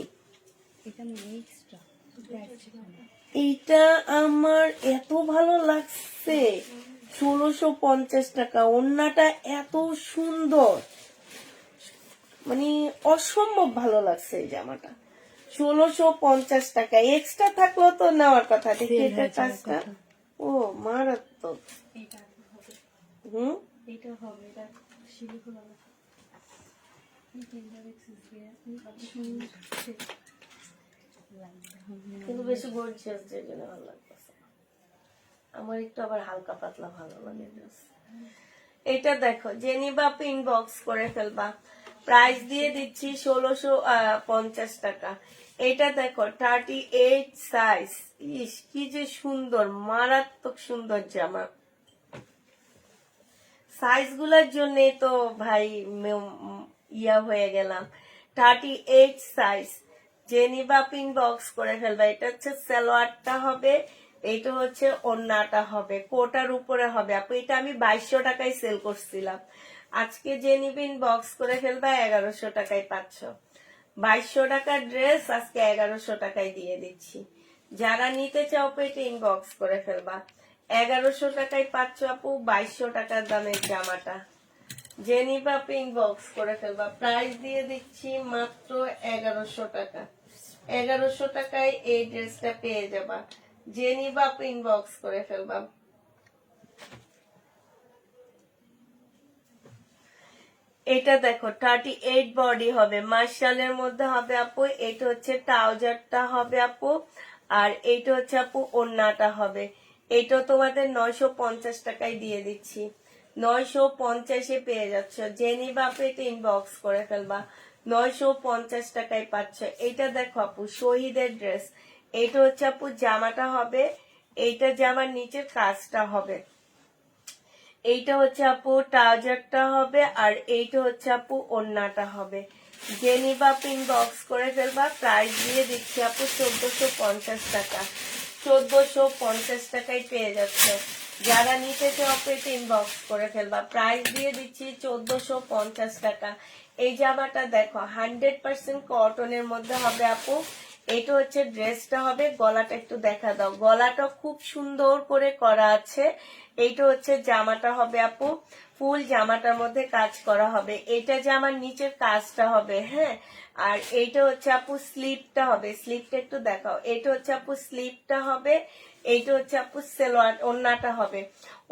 B: এটা এক্সট্রা
A: এইটা আমার এত ভালো লাগছে, 1650 টাকা। ওড়নাটা এত সুন্দর, মানে অসম্ভব ভালো লাগছে এই জামাটা। 1650 টাকা। এক্সট্রা থাকলেও তো নেওয়ার কথা। দেখি এটা কাজটা, ও মারাত্মক।
C: এটা হবে,
A: হুম,
C: এটা হবে, এটা শিলিগুড়ি হবে। এই তিনটা দেখছিস দিয়ে
A: কিন্তু বেশি গর্জিয়াস যে জন্য ভালো লাগতেছে। আমার একটু আবার হালকা পাতলা ভালো লাগে dress। এটা দেখো, জেনিবা আপু ইনবক্স করে ফেলবা। প্রাইস দিয়ে দিচ্ছি 1650 টাকা। এটা দেখো 38 সাইজ। ইস কি যে সুন্দর, মারাত্মক সুন্দর জামা। সাইজ গুলার জন্য তো ভাই ইয়া হয়ে গেলাম। 38 সাইজ। জেনিবা পিন বক্স করে ফেলবা। এটা হচ্ছে সালোয়ারটা হবে, এটা হচ্ছে ওড়নাটা হবে, কোটার উপরে হবে আপু। এটা আমি 2200 টাকায় সেল করছিলাম, আজকে জেনিবিন বক্স করে ফেলবা 1100 টাকায় পাচ্ছ। 2200 টাকার ড্রেস আজকে 1100 টাকায় দিয়ে দিচ্ছি। যারা নিতে চাও পেটে ইনবক্স করে ফেলবা। 1100 টাকায় পাচ্ছ আপু 2200 টাকার দামের জামাটা। জেনিবা পিন বক্স করে ফেলবা। প্রাইস দিয়ে দিচ্ছি মাত্র 1100 টাকা। 1100 টাকায় এই ড্রেসটা পেয়ে যাবা। জেনিবা পিন বক্স করে ফেলবা। এটা দেখো 38 বডি হবে, মার্শালের মধ্যে হবে আপু। এটা হচ্ছে ট্রাউজারটা হবে আপু, আর এইটা হচ্ছে আপু ওড়নাটা হবে। এটা তোমাদের 950 টাকায় দিয়ে দিচ্ছি। 950-এ পেয়ে যাচ্ছ। জেনিবা আপু এটা ইনবক্স করে ফেলবা। 950 টাকায় পাচ্ছ। এটা দেখো আপু শহীদের ড্রেস। এটা হচ্ছে আপু জামাটা হবে, এইটা জামার নিচের কাজটা হবে। এইটা হচ্ছে আপু ট্রাউজারটা হবে, আর এইটা হচ্ছে আপু ওড়নাটা হবে। জেনিবা পিন বক্স করে ফেলবা। প্রাইস দিয়ে দিচ্ছি আপু 1450 টাকা। 1450 টাকায় পেয়ে যাচ্ছে। যারা নিতে চাও আপু এটা ইনবক্স করে ফেলবা। প্রাইস দিয়ে দিচ্ছি 1450 টাকা। এই জামাটা দেখো 100% কটনের মধ্যে হবে আপু। এটা হচ্ছে ড্রেসটা হবে, গলাটা একটু দেখা দাও, গলাটা খুব সুন্দর করে করা আছে। এইটা হচ্ছে জামাটা হবে আপু, ফুল জামাটার মধ্যে কাজ করা হবে। এটা জামার নিচের কাজটা হবে, হ্যাঁ। আর এইটা হচ্ছে আপু স্লিপটা হবে, স্লিপটা একটু দেখাও। এটা হচ্ছে আপু স্লিপটা হবে, এইটা হচ্ছে আপু সালোয়ার ওড়নাটা হবে।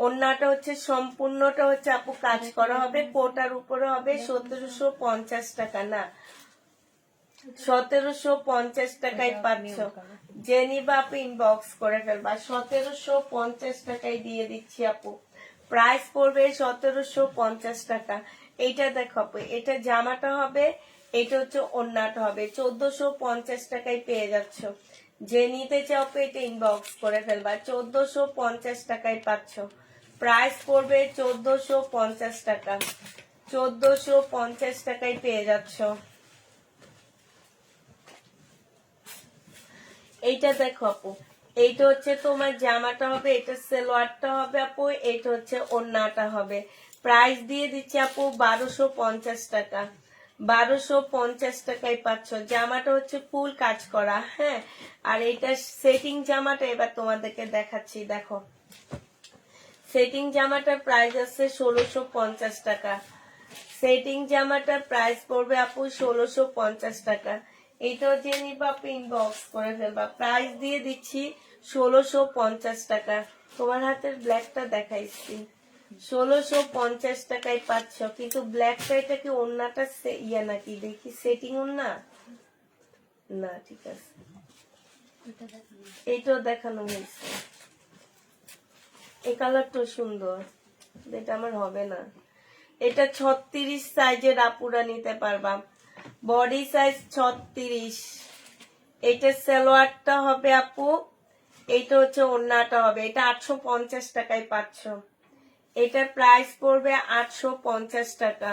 A: ওড়নাটা হচ্ছে সম্পূর্ণটা হচ্ছে আপু কাজ করা হবে, কোটার উপরে হবে। 1750 টাকা, না 1750 টাকায় পাচ্ছ। জেনিবা আপু ইনবক্স করে ফেলবা। 1750 টাকায় দিয়ে দিচ্ছি আপু। প্রাইস পড়বে 1750 টাকা। এইটা দেখো আপু, এটা জামাটা হবে, এটা হচ্ছে ওড়নাটা হবে। 1450 টাকায় পেয়ে যাচ্ছ। যে নিতে চাও এটা ইনবক্স করে ফেলবা। 1450 টাকায় পাচ্ছ। প্রাইস পড়বে 1450 টাকা। 1450 টাকায় পেয়ে যাচ্ছ। এইটা দেখো আপু, এইটা হচ্ছে তোমার জামাটা হবে, এটা সালোয়ারটা হবে আপু, এইটা হচ্ছে ওড়নাটা হবে। প্রাইস দিয়ে দিচ্ছি আপু 1250 টাকা। 1250 টাকায় পাচ্ছ। জামাটা হচ্ছে ফুল কাজ করা, হ্যাঁ। আর এইটা সেটিং জামাটা এবার তোমাদেরকে দেখাচ্ছি, দেখো সেটিং জামাটার প্রাইস আছে 1650 টাকা। সেটিং জামাটার প্রাইস পড়বে আপু 1650 টাকা। এটাও জেনিবা পিন বক্স করে ফেলবা। প্রাইস দিয়ে দিচ্ছি 1650 টাকা। তোমার হাতের ব্ল্যাকটা দেখাইছি, 1650 টাকায় পাচ্ছ। কিন্তু ব্ল্যাকটা, এটা কি ওড়নাটা ইয়া নাকি দেখি, সেটিং ওড়না না ঠিক আছে,
C: ওইটা দেখানো।
A: এইটাও দেখানো হয়েছে। এই কালারটা সুন্দর, এটা আমার হবে না। এটা 36 সাইজের আপুরা নিতে পারবা, বডি সাইজ 36। এটা সালোয়ারটা হবে আপু, এইটা হচ্ছে ওড়নাটা হবে। এটা 850 টাকায় পাচ্ছ। এটার প্রাইস পড়বে 850 টাকা।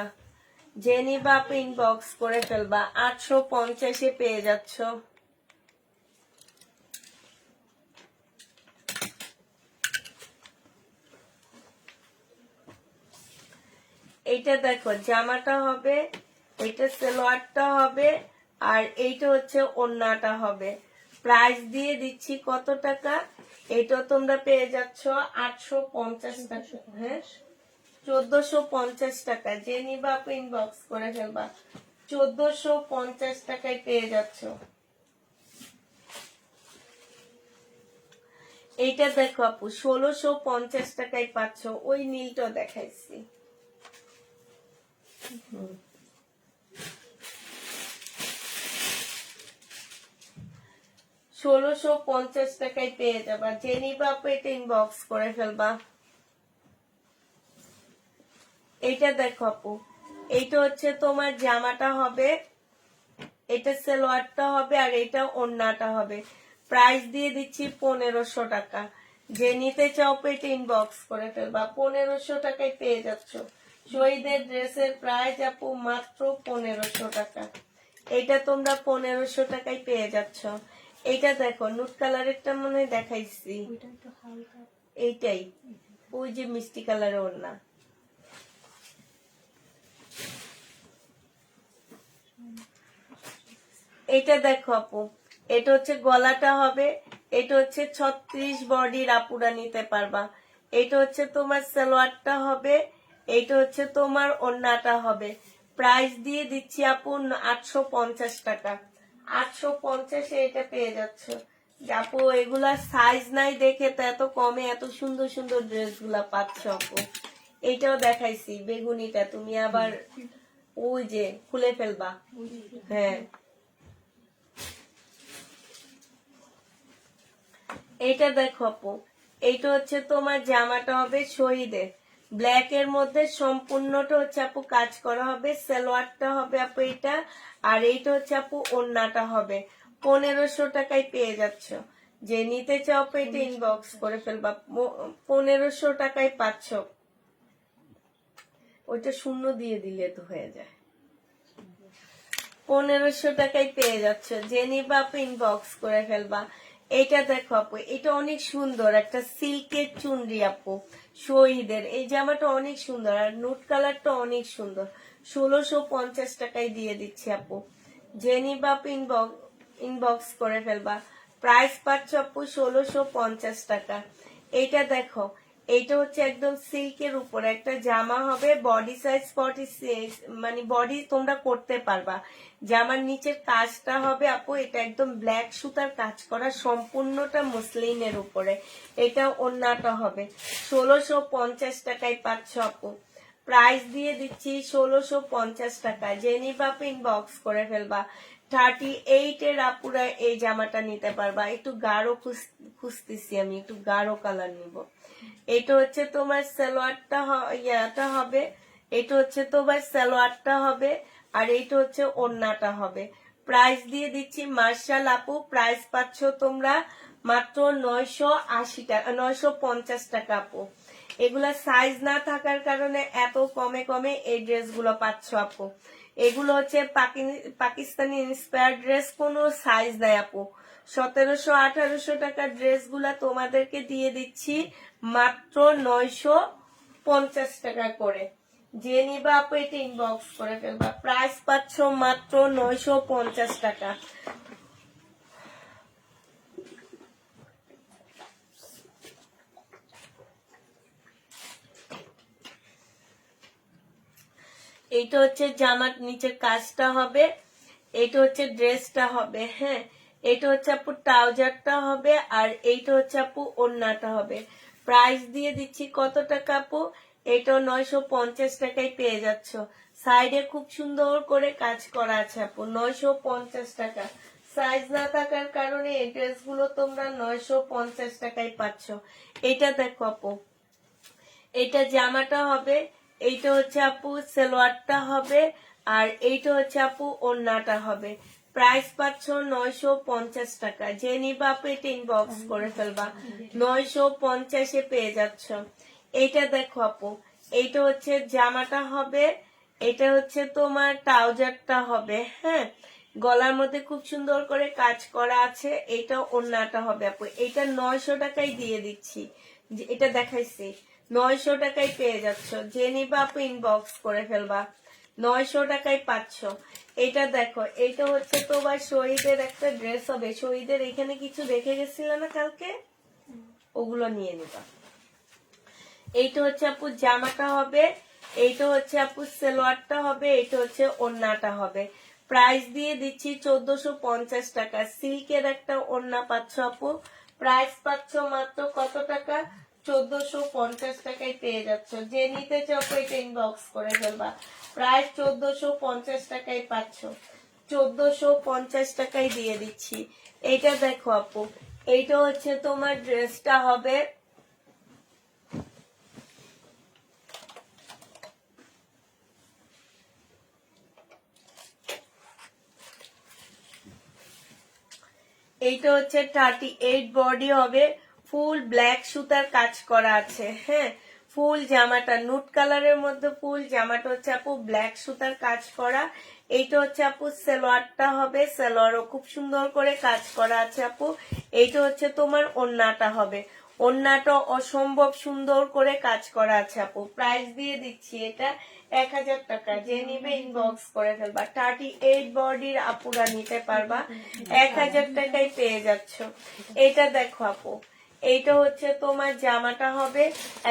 A: যে নিবা আপু ইনবক্স করে ফেলবা, 850-এ পেয়ে যাচ্ছ। এইটা দেখো জামাটা হবে, এটা সালোয়ারটা হবে, আর এইটা হচ্ছে ওড়নাটা হবে। প্রাইস দিয়ে দিচ্ছি কত টাকা? এটা তোমরা পেয়ে যাচ্ছ 850 টাকা। হ্যাঁ, 1450 টাকা। যে নিবা আপু ইনবক্স করে ফেলবা, 1450 টাকায় পেয়ে যাচ্ছ। এইটা দেখো আপু 1650 টাকায় পাচ্ছ। ওই নীলটা দেখাইছি। 1650 টাকায় পেয়ে যাবা। যে নিবা আপু এটা ইনবক্স করে ফেলবা। এইটা দেখো আপু, এইটা হচ্ছে তোমার জামাটা হবে, এটা সালোয়ারটা হবে, আর এটা ওড়নাটা হবে। প্রাইস দিয়ে দিচ্ছি 1500 টাকা। যে নিতে চাও এটা ইনবক্স করে ফেলবা, 1500 টাকায় পেয়ে যাচ্ছ। শহীদের ড্রেসের প্রাইস আপু মাত্র 1500 টাকা। এটা তোমরা 1500 টাকায় পেয়ে যাচ্ছ। এইটা দেখো নুট কালারেরটা মনে হয় দেখাইছি,
C: ওইটা একটু হালকা।
A: এইটাই, ওই যে মিষ্টি কালারের ওড়না। এটা দেখো আপু, এটা হচ্ছে গলাটা হবে, এটা হচ্ছে 36 বডির আপুরা নিতে পারবা। এটা হচ্ছে তোমার সালোয়ারটা হবে, এটা হচ্ছে তোমার ওড়নাটা হবে। প্রাইস দিয়ে দিচ্ছি আপু 850 টাকা। 850-এ এটা পেয়ে যাচ্ছ। আপু এগুলা সাইজ নাই দেখে তো এত কমে এত সুন্দর সুন্দর ড্রেস গুলা পাচ্ছ আপু। এইটাও দেখাইছি বেগুনিটা, তুমি আবার ওই যে খুলে ফেলবা। হ্যাঁ, এইটা দেখো আপু, এইটা হচ্ছে তোমার জামাটা হবে শহীদের ব্ল্যাক এর মধ্যে, সম্পূর্ণটা হচ্ছে আপু কাজ করা হবে। সালোয়ারটা হবে আপু এটা, আর এইটা হচ্ছে আপু ওড়নাটা হবে। 1500 টাকায় পেয়ে যাচ্ছ। যে নিতে চাও আপু এটা ইনবক্স করে ফেলবা, 1500 টাকায় পাচ্ছ। ওইটা শূন্য দিয়ে দিলে তো হয়ে যায়। 1500 টাকায় পেয়ে যাচ্ছ। যে নিবা আপু ইনবক্স করে ফেলবা। এটা দেখো আপু, এটা অনেক সুন্দর একটা সিল্কের চুনরি আপু, শহীদের। এই জামাটা অনেক সুন্দর, আর নুট কালারটা অনেক সুন্দর। 1650 টাকায় দিয়ে দিচ্ছি আপু। যে নিবা আপু ইনবক্স করে ফেলবা। প্রাইস পাচ্ছ আপু 1650 টাকা। এইটা দেখো, এইটা হচ্ছে একদম সিল্কের উপরে একটা জামা হবে, বডি সাইজ 46, মানে বডি তোমরা করতে পারবা। জামার নিচের কাজটা হবে আপু, এটা একদম ব্ল্যাক সুতার কাজ করা, সম্পূর্ণটা মসলিনের উপরে। এটা ওড়নাটা হবে। 1650 টাকায় পাচ্ছ আপু। প্রাইস দিয়ে দিচ্ছি 1650 টাকায়। যে নিবা আপু ইনবক্স করে ফেলবা। 38 এর আপুরা এই জামাটা নিতে পারবা। একটু গাঢ় খুঁজতেছি আমি, একটু গাঢ় কালার নিব। এটা হচ্ছে তোমার সালোয়ারটা ইয়াটা হবে, এটা হচ্ছে তোমার সালোয়ারটা হবে, আর এইটা হচ্ছে ওড়নাটা হবে। প্রাইস দিয়ে দিচ্ছি মার্শাল আপু, প্রাইস পাচ্ছ তোমরা মাত্র 980 টাকা, 950 টাকা আপু। এগুলা সাইজ না থাকার কারণে এত কমে কমে এই ড্রেসগুলো পাচ্ছ আপু। এগুলো হচ্ছে পাকিস্তানি ইন্সপায়ার্ড ড্রেস, কোনো সাইজ নাই আপু। 1700-1800 টাকার ড্রেস গুলা তোমাদেরকে দিয়ে দিচ্ছি মাত্র 950 টাকা করে। যে নিবা আপু এটা ইনবক্স করে ফেলবা। প্রাইস পাচ্ছ মাত্র 950 টাকা। এইটা হচ্ছে জামার নিচের কাজটা হবে, এইটা হচ্ছে ড্রেসটা হবে। হ্যাঁ, এটা হচ্ছে আপু ট্রাউজারটা হবে, আর এইটা হচ্ছে আপু ওড়নাটা হবে। প্রাইস দিয়ে দিচ্ছি কত টাকা আপু? এটা 950 টাকায় পেয়ে যাচ্ছ। সাইডে খুব সুন্দর করে কাজ করা আছে আপু, 950 টাকা। সাইজ না থাকার কারণে এই ড্রেসগুলো তোমরা 950 টাকায় পাচ্ছ। এটা দেখো আপু, এটা জামাটা হবে, এইটা হচ্ছে আপু সালোয়ারটা হবে, আর এইটা হচ্ছে আপু ওড়নাটা হবে। প্রাইস পাচ্ছ 950 টাকা। যে নিবা আপু এটা ইনবক্স করে ফেলবা, 950-এ পেয়ে যাচ্ছ। এইটা দেখো আপু, এইটা হচ্ছে জামাটা হবে, এটা হচ্ছে তোমার ট্রাউজারটা হবে। হ্যাঁ, গলার মধ্যে খুব সুন্দর করে কাজ করা আছে, এটা ওড়নাটা হবে আপু। এটা 900 টাকায় দিয়ে দিচ্ছি, এটা দেখাইছি, 900 টাকায় পেয়ে যাচ্ছ। যে নিবা আপু ইনবক্স করে ফেলবা, 900 টাকায় পাচ্ছ। এটা দেখো, এটা হচ্ছে তোমার শহীদের একটা ড্রেস হবে। শহীদের এখানে কিছু দেখে গেছিল না কালকে, ওগুলো নিয়ে নিবা। এইটা হচ্ছে আপু জামাটা হবে, এইটা হচ্ছে আপু সালোয়ারটা হবে, এইটা হচ্ছে ওড়নাটা হবে। প্রাইস দিয়ে দিচ্ছি 1450 টাকা। সিল্কের একটা ওড়না পাচ্ছ আপু, প্রাইস পাচ্ছ মাত্র কত টাকা? 1450 টাকায় পেয়ে যাচ্ছ। যে নিতে চাও এটা ইনবক্স করে ফেলবা, প্রাইস 1450 টাকায় পাচ্ছ। 1450 টাকায় দিয়ে দিচ্ছি। এইটা দেখো আপু, এইটা হচ্ছে তোমার ড্রেসটা হবে, এইটা হচ্ছে 38 বডি হবে, ফুল ব্ল্যাক সুতার কাজ করা আছে। হ্যাঁ, ফুল জামাটা নুট কালারের মধ্যে, ফুল জামাটা হচ্ছে আপু ব্ল্যাক সুতার কাজ করা। এইটা হচ্ছে আপু সালোয়ারটা হবে, সালোয়ারও খুব সুন্দর করে কাজ করা আছে আপু। এইটা হচ্ছে তোমার ওড়নাটা হবে, ওড়নাটা অসম্ভব সুন্দর করে কাজ করা আছে আপু। প্রাইস দিয়ে দিচ্ছি এটা 1000 টাকা। যে নিবে ইনবক্স করে ফেলবা, 38 বডির আপুরা নিতে পারবা, 1000 টাকায় পেয়ে যাচ্ছ। এটা দেখো আপু, এইটা হচ্ছে তোমার জামাটা হবে,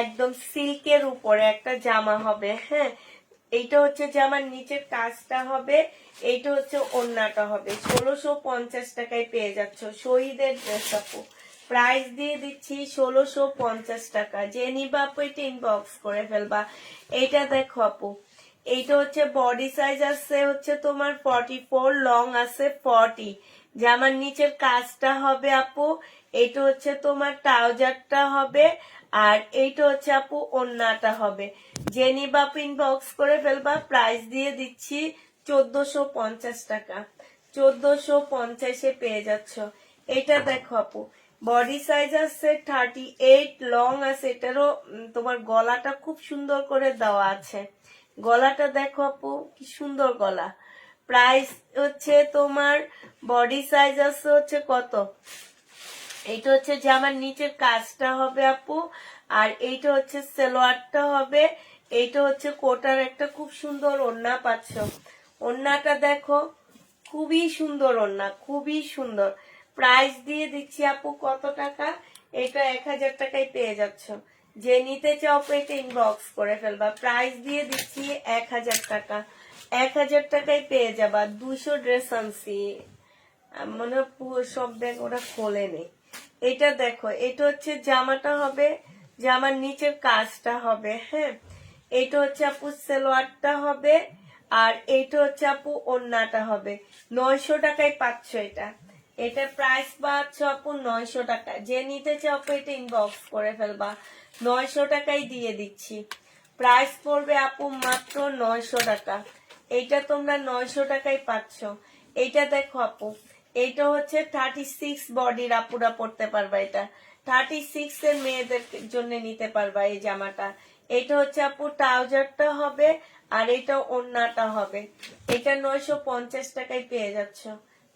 A: একদম সিল্কের উপরে একটা জামা হবে। হ্যাঁ, এইটা হচ্ছে জামার নিচের কাজটা হবে, এইটা হচ্ছে ওড়নাটা হবে। 1650 টাকায় পেয়ে যাচ্ছ। শহীদের ড্রেস আপু, প্রাইস দিয়ে দিচ্ছি 1650 টাকা। যে নিবা আপু এটা ইনবক্স করে ফেলবা। এইটা দেখো আপু, এইটা হচ্ছে বডি সাইজ আছে হচ্ছে তোমার 44, লং আছে 40। জামার নিচের কাজটা হবে আপু, এইটা হচ্ছে তোমার ট্রাউজারটা হবে, আর এইটা হচ্ছে আপু ওড়নাটা হবে। যে নিবা আপু ইনবক্স করে ফেলবা। প্রাইস দিয়ে দিচ্ছি 1450 টাকা। 1450-এ পেয়ে যাচ্ছ। এটা দেখো আপু, বডি সাইজ আছে 38, লং আছে, এটারও তোমার গলাটা খুব সুন্দর করে দেওয়া আছে। গলাটা দেখো আপু কি সুন্দর গলা। প্রাইস হচ্ছে তোমার, বডি সাইজ আছে হচ্ছে কত, এইটা হচ্ছে জামার নিচের কাজটা হবে আপু, আর এইটা হচ্ছে সালোয়ারটা হবে, এইটা হচ্ছে কোটার একটা খুব সুন্দর ওড়না পাচ্ছ। ওড়নাটা দেখো, খুবই সুন্দর ওড়না, খুবই সুন্দর। প্রাইস দিয়ে দিচ্ছি আপু কত টাকা? এটা 1000 টাকায় পেয়ে যাচ্ছ। যে নিতে চাও এটা ইনবক্স করে ফেলবা। প্রাইস দিয়ে দিচ্ছি 1000 টাকা। 1000 টাকায় পেয়ে যাবা। 200 ড্রেস আনছি, মনে হয় পুরো সব ব্যাগ ওরা খোলে নেই। এটা দেখো, এটা হচ্ছে জামাটা হবে, জামার নিচের কাজটা হবে। হ্যাঁ, এটা হচ্ছে আপু সালোয়ারটা হবে, আর এইটা হচ্ছে আপু ওড়নাটা হবে। 900 টাকায় পাচ্ছ এটা। এটা প্রাইস পাচ্ছ আপু 900 টাকা। যে নিতে চাও আপু এটা ইনবক্স করে ফেলবা, 900 টাকায় দিয়ে দিচ্ছি। প্রাইস পড়বে আপু মাত্র 900 টাকা। এইটা তোমরা 900 টাকায় পাচ্ছ। এইটা দেখো আপু, এইটা হচ্ছে 36 বডির আপুরা পড়তে পারবা। এটা 36 এর মেয়েদের জন্য নিতে পারবা এই জামাটা। এটা হচ্ছে আপু ট্রাউজারটা হবে, আর এটা ওড়নাটা হবে। এটা 950 টাকায় পেয়ে যাচ্ছ।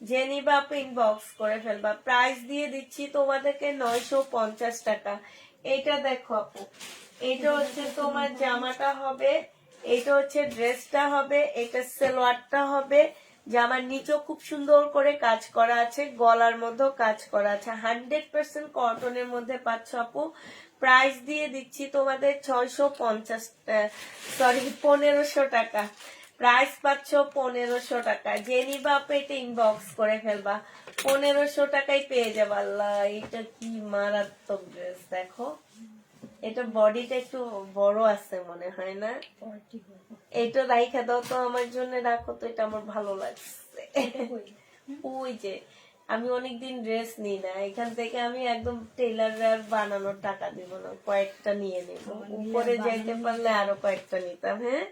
A: যে নিবা আপু ইনবক্স করে ফেলবা। প্রাইস দিয়ে দিচ্ছি তোমাদেরকে 950 টাকা। এটা দেখো আপু, এটা হচ্ছে তোমার জামাটা হবে, এটা হচ্ছে ড্রেসটা হবে, এটা সালোয়ারটা হবে। জামার নিচেও খুব সুন্দর করে কাজ করা আছে, গলার মধ্যেও কাজ করা আছে। 100% কটনের মধ্যে পাচ্ছ আপু। প্রাইস দিয়ে দিচ্ছি তোমাদের 1500 টাকা। প্রাইস পাচ্ছ 1500 টাকা। যে নিবা আপু এটা ইনবক্স করে ফেলবা, 1500 টাকায় পেয়ে যাবা। আল্লাহ, এটা কি মারাত্মক ড্রেস দেখো। এটা বডিটা একটু বড় আছে মনে হয় না? এটা রাইখা দাও তো আমার জন্য, রাখো তো, এটা আমার ভালো লাগছে। ওই যে আমি অনেকদিন ড্রেস নিই না, এখান থেকে আমি একদম টেলার বানানোর টাকা দিব না, কয়েকটা নিয়ে নেব, উপরে যাইতে পারলে আরো কয়েকটা নিতাম। হ্যাঁ,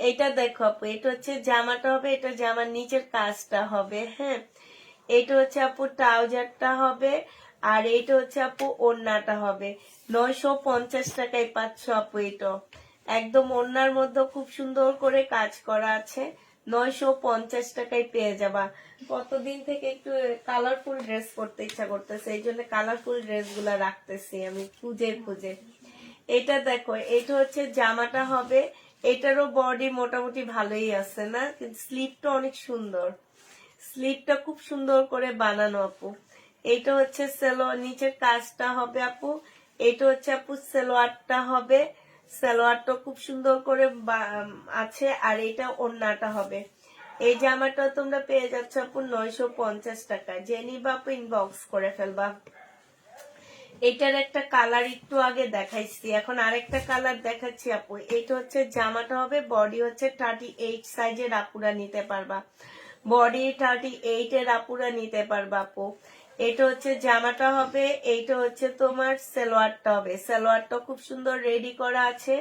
A: এটা দেখো আপু, এটা হচ্ছে জামাটা হবে, এটা জামার নিচের কাজটা হবে। হ্যাঁ, এটা হচ্ছে আপু ট্রাউজারটা হবে, আর এইটা হচ্ছে আপু ওড়নাটা হবে। 950 টাকায় পাচ্ছ আপু। এটা একদম ওড়নার মধ্যে খুব সুন্দর করে কাজ করা আছে, 950 টাকায় পেয়ে যাবা। কতদিন থেকে একটু কালারফুল ড্রেস পরতে ইচ্ছা করতেছে, এই জন্য কালারফুল ড্রেস গুলা রাখতেছি আমি খুঁজে খুঁজে। এটা দেখো, এটা হচ্ছে জামাটা হবে, এটারও বডি মোটামুটি ভালোই আছে না, কিন্তু স্লিপটা অনেক সুন্দর, স্লিপটা খুব সুন্দর করে বানানো আপু। এইটা হচ্ছে সালোয়ার, নিচের কাজটা হবে আপু। এইটা হচ্ছে আপু সালোয়ারটা হবে, সালোয়ারটা খুব সুন্দর করে আছে, আর এটা ওড়নাটা হবে। এই জামাটা তোমরা পেয়ে যাচ্ছ আপু 950 টাকা। যে নিবা আপু ইনবক্স করে ফেলবা। এটার একটা কালার একটু আগে দেখাইছি, এখন আরেকটা কালার দেখাচ্ছি আপু। এটা হচ্ছে জামাটা হবে, বডি হচ্ছে 38 সাইজের আপুরা নিতে পারবা, বডি 38 এর আপুরা নিতে পারবা আপু। এটা হচ্ছে জামাটা হবে, এইটা হচ্ছে তোমার সালোয়ারটা হবে, সালোয়ারটা খুব সুন্দর রেডি করা আছে।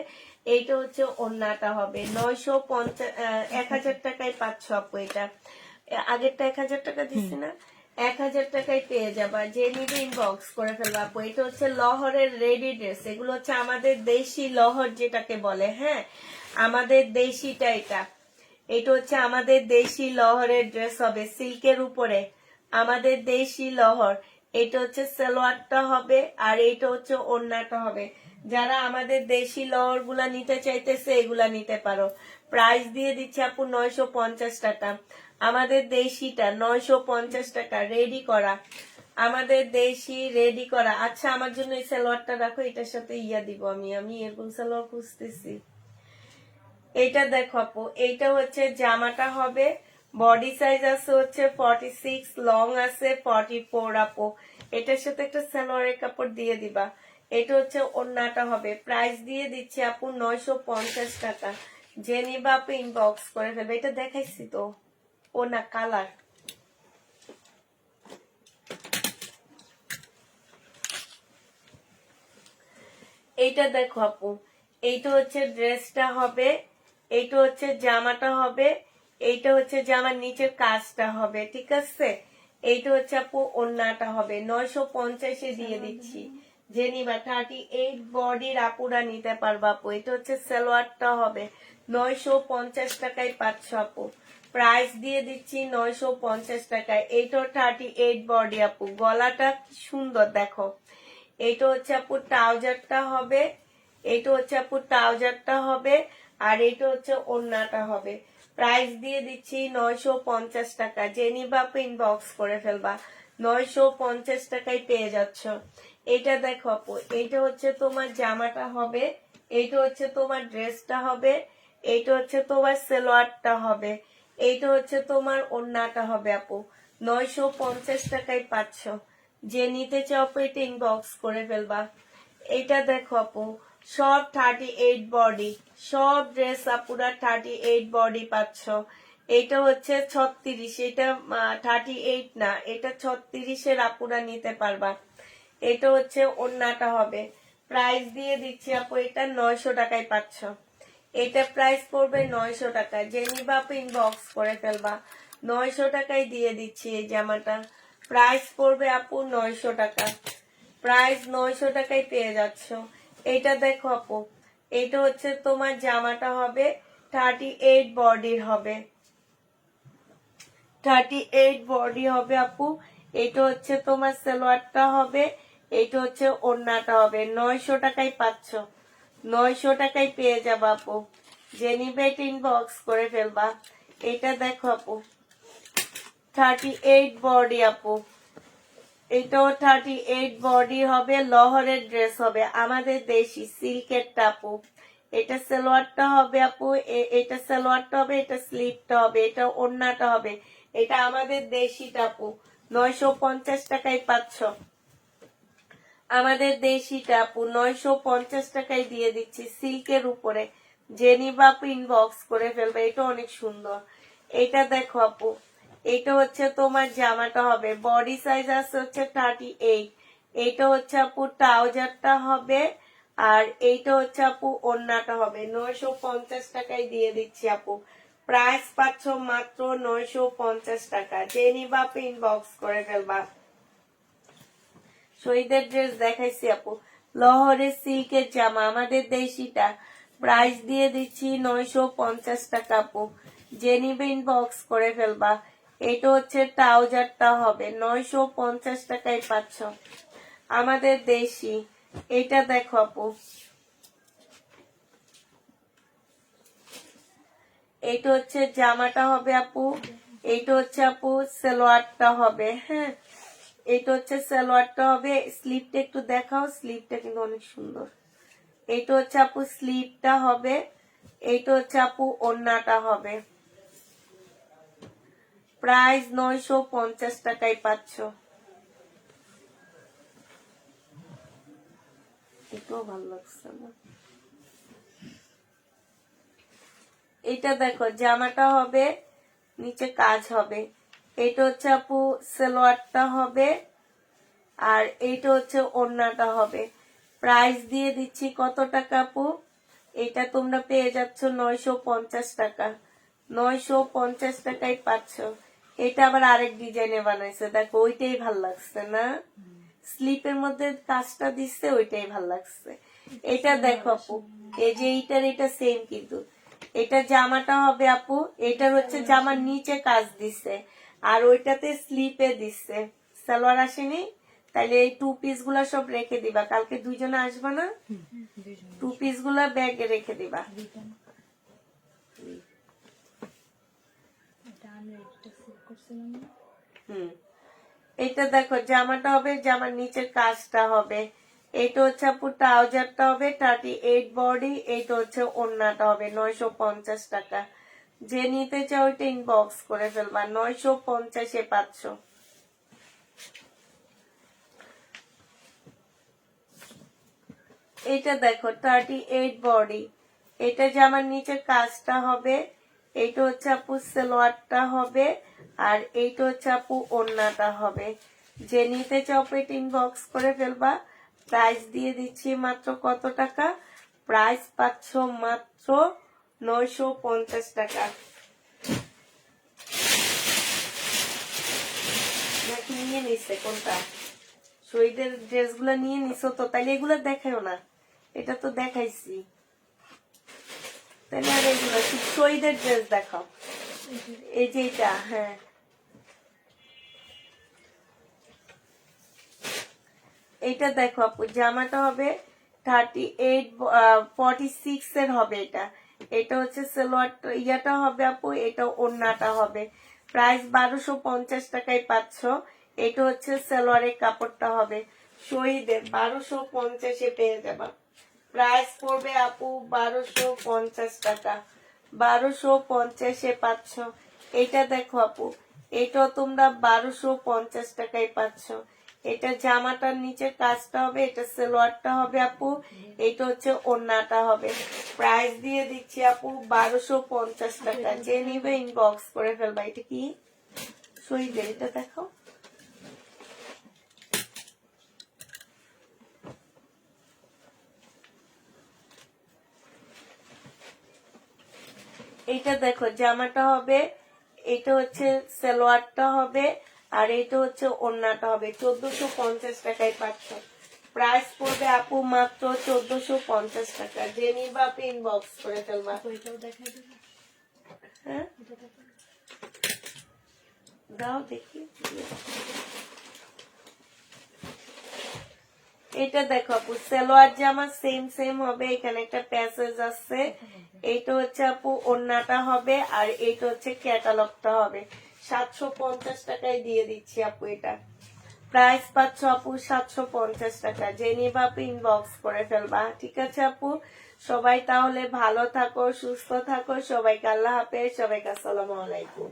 A: এইটা হচ্ছে ওড়নাটা হবে। 1000 টাকায় পাচ্ছ আপু। এটা আগেরটা 1000 টাকা দিচ্ছি না, 1000 টাকায় পেয়ে যাবা। যে নিবে ইনবক্স করে ফেলবা আপু। এটা হচ্ছে লহরের রেডি ড্রেস, এগুলো হচ্ছে আমাদের দেশি লহর যেটাকে বলে। হ্যাঁ, আমাদের দেশিটা এটা, এটা হচ্ছে আমাদের দেশি লহরের ড্রেস হবে, সিল্কের উপরে আমাদের দেশি লহর। এটা হচ্ছে সালোয়ারটা হবে, আর এইটা হচ্ছে ওড়নাটা হবে। যারা আমাদের দেশি লহর গুলা নিতে চাইতেছে এগুলা নিতে পারো। প্রাইস দিয়ে দিচ্ছে আপু 950 টাকা। আমাদের দেশিটা 950 টাকা রেডি করা, আমাদের দেশি রেডি করা। আচ্ছা, আমার জন্য এই সালোয়ারটা রাখো, এটার সাথে ইয়া দিব আমি এরকম সালোয়ার খুঁজতেছি। এইটা দেখো আপু, এইটা হচ্ছে জামাটা হবে, বডি সাইজ আছে হচ্ছে 46, লং আছে 44 আপু। এটার সাথে একটা সালোয়ারের কাপড় দিয়ে দিবা। এটা হচ্ছে ওড়নাটা হবে। প্রাইস দিয়ে দিচ্ছি আপু 950 টাকা। যে নিবা আপু ইনবক্স করে ফেলবে। এটা দেখাইছি তো, ও না কালার। এইটা দেখো আপু, এইটা হচ্ছে ড্রেসটা হবে, এইটা হচ্ছে জামাটা হবে, এইটা হচ্ছে জামার নিচের কাজটা হবে। ঠিক আছে, এইটা হচ্ছে আপু ওড়নাটা হবে। 950-এ দিয়ে দিচ্ছি। যে নিবা 38 বডির আপুরা নিতে পারবা আপু। এটা হচ্ছে সালোয়ারটা হবে, 950 টাকায় পাচ্ছ আপু। প্রাইস দিয়ে দিচ্ছি 950 টাকায়। এইটা 38 বডি আপু। গলাটা কি সুন্দর দেখো। এইটা হচ্ছে আপু ট্রাউজারটা হবে, এইটা হচ্ছে আপু ট্রাউজারটা হবে, আর এইটা হচ্ছে ওড়নাটা হবে। প্রাইস দিয়ে দিচ্ছি 950 টাকা। যে নিবা আপু ইনবক্স করে ফেলবা। 950 টাকায় পেয়ে যাচ্ছ। এটা দেখো আপু, এইটা হচ্ছে তোমার জামাটা হবে, এইটা হচ্ছে তোমার ড্রেসটা হবে, এইটা হচ্ছে তোমার সালোয়ারটা হবে, এইটা হচ্ছে তোমার ওড়নাটা হবে আপু। 950 টাকায় পাচ্ছ। যে নিতে চাও আপু এটা ইনবক্স করে ফেলবা। এটা দেখো আপু, সব 38 বডি, সব ড্রেস আপুরা 38 বডি পাচ্ছ। এটা হচ্ছে 36, এটা 38 না, এটা 36-এর আপুরা নিতে পারবা। এটা হচ্ছে ওড়নাটা হবে। প্রাইস দিয়ে দিচ্ছি আপু, এটা 900 টাকায় পাচ্ছ। এটা প্রাইস পড়বে 900 টাকা। যে নিবা আপু ইনবক্স করে ফেলবা। 900 টাকায় দিয়ে দিচ্ছি এই জামাটা। প্রাইস পড়বে আপু 900 টাকা। প্রাইস 900 টাকায় পেয়ে যাচ্ছ। এটা দেখো আপু, এটা হচ্ছে তোমার জামাটা হবে, 38 বডির হবে, 38 বডি হবে আপু। এটা হচ্ছে তোমার সালোয়ারটা হবে, এটা হচ্ছে ওড়নাটা হবে। 900 টাকায় পাচ্ছ, 900 টাকায় পেয়ে যাবা আপু। যে নিবে এটা ইনবক্স করে ফেলবা। এটা দেখো আপু, 38 বডি আপু। এটাও 38 বডি হবে, লহরের ড্রেস হবে, আমাদের দেশি সিল্কের টাপু। এটা সালোয়ারটা হবে আপু, এটা সালোয়ারটা হবে, এটা স্লিপটা হবে, এটা ওড়নাটা হবে। এটা আমাদের দেশি টাপু। 950 টাকায় পাচ্ছ আমাদের দেশি টাপু। 950 টাকায় দিয়ে দিচ্ছি সিল্কের উপরে। যে নিবা আপু ইনবক্স করে ফেলবে। এটা অনেক সুন্দর। এটা দেখো আপু, এটা হচ্ছে তোমার জামাটা হবে, বডি সাইজ আছে হচ্ছে 38, এইটা হচ্ছে আপু ট্রাউজারটা হবে, আর এইটা হচ্ছে আপু ওড়নাটা হবে। 950 টাকায় দিয়ে দিচ্ছি আপু, প্রাইস পাচ্ছ মাত্র 950 টাকা। যে নিবা ইনবক্স করে ফেলবা। শহীদের ড্রেস দেখাইছি আপু, লহরের সিল্কের জামা আমাদের দেশিটা, প্রাইস দিয়ে দিচ্ছি 950 টাকা আপু। যে নিবে ইনবক্স করে ফেলবা। এটা হচ্ছে ট্রাউজারটা হবে, 950 টাকায় পাচ্ছ আমাদের দেশি। এটা দেখো আপু, এইটা হচ্ছে জামাটা হবে আপু, এইটা হচ্ছে আপু সালোয়ারটা হবে। হ্যাঁ, এটা হচ্ছে সালোয়ারটা হবে। স্লিপটা একটু দেখাও, স্লিপটা কিন্তু অনেক সুন্দর। এইটা হচ্ছে আপু স্লিপটা হবে, এইটা হচ্ছে আপু ওড়নাটা হবে। প্রাইস 950 টাকায় পাচ্ছ। এটাও ভালো লাগছে না। এটা দেখো জামাটা হবে, নিচে কাজ হবে। এটা হচ্ছে আপু সালোয়ারটা হবে, আর এইটা হচ্ছে ওড়নাটা হবে। প্রাইস দিয়ে দিচ্ছি কত টাকা আপু? এটা তোমরা পেয়ে যাচ্ছ 950 টাকা। 950 টাকায় পাচ্ছ। এটা আবার আরেক ডিজাইনে বানাইছে, দেখো ওইটাই ভাল লাগছে না? স্লিপের মধ্যে কাজটা দিচ্ছে, ওইটাই ভাল লাগছে। এটা দেখো আপু, এই যে এইটার এটা সেম, কিন্তু এটা জামাটা হবে আপু, এটার হচ্ছে জামার নিচে কাজ দিচ্ছে, আর ওইটাতে স্লিপে দিচ্ছে। সালোয়ার আসেনি, তাইলে এই 2 পিস গুলা সব রেখে দিবা, কালকে দুইজনে আসবা না? 2 পিস গুলা ব্যাগে রেখে দিবা। এটা দেখো জামাটা হবে, জামার নিচের কাজটা হবে। এটা হচ্ছে আপু ট্রাউজারটা হবে 38 বডি, এইটা হচ্ছে ওড়নাটা হবে। 950 টাকা। যে নিতে চাও ওইটা ইনবক্স করে ফেলবা। 950 পাচ্ছ। এটা দেখো 38 বডি, এটা জামার নিচে কাজটা হবে। এইটা হচ্ছে আপু সালোয়ারটা হবে, আর এইটা হচ্ছে আপু ওড়নাটা হবে। যে নিতে চাও এটা ইনবক্স করে ফেলবা। প্রাইস দিয়ে দিচ্ছি মাত্র কত টাকা? প্রাইস পাচ্ছ মাত্র 950 টাকা। নাকি নিয়ে নিচ্ছে কোনটা? শহীদের ড্রেস গুলা নিয়ে নিছো তো, তাইলে এগুলা দেখাও না। এটা তো দেখাইছি, তাহলে আর এগুলো শহীদের ড্রেস দেখাও। এই যে এটা, হ্যাঁ এইটা দেখো আপু, জামাটা হবে 38 46 এর হবে এটা। এটা হচ্ছে সালোয়ার, ইয়াটা হবে আপু, এটা ওড়নাটা হবে। প্রাইস 1250 টাকায় পাচ্ছ। এটা হচ্ছে সালোয়ারের কাপড়টা হবে। শহীদের 1250 পেয়ে যাবা। প্রাইস পড়বে আপু 1250 টাকা। 1250 পাচ্ছ। এটা দেখো আপু, এটাও তোমরা 1250 টাকায় পাচ্ছ। এটা জামাটার নিচে কাজটা হবে, এটা সালোয়ারটা হবে আপু, এটা হচ্ছে ওড়নাটা হবে। প্রাইস দিয়ে দিচ্ছি আপু 1250 টাকা। যে নিবে ইনবক্স করে ফেলবা। এটা কি শহীদের, এটা দেখো। এইটা দেখো জামাটা হবে, এটা হচ্ছে সালোয়ারটা হবে, আর এটা হচ্ছে ওড়নাটা হবে। 1450 টাকায় পাচ্ছ। প্রাইস পড়বে আপু মাত্র 1450 টাকা। যে নিবা আপনি ইনবক্স করে ফেলবা। হ্যাঁ দাও দেখি। এটা দেখো আপু সালোয়ার জামা সেম সেম হবে, এখানে একটা প্যাসেজ আছে। এইটা হচ্ছে আপু ওড়নাটা হবে, আর এইটা হচ্ছে ক্যাটালগটা হবে। 750 টাকায় দিয়ে দিচ্ছি আপু এটা। প্রাইস পাচ্ছ আপু 750 টাকা। যে নিবা আপু ইনবক্স করে ফেলবা। ঠিক আছে আপু, সবাই তাহলে ভালো থাকো, সুস্থ থাকো। সবাইকে আল্লাহ হাফেজ, সবাইকে আসসালামু আলাইকুম।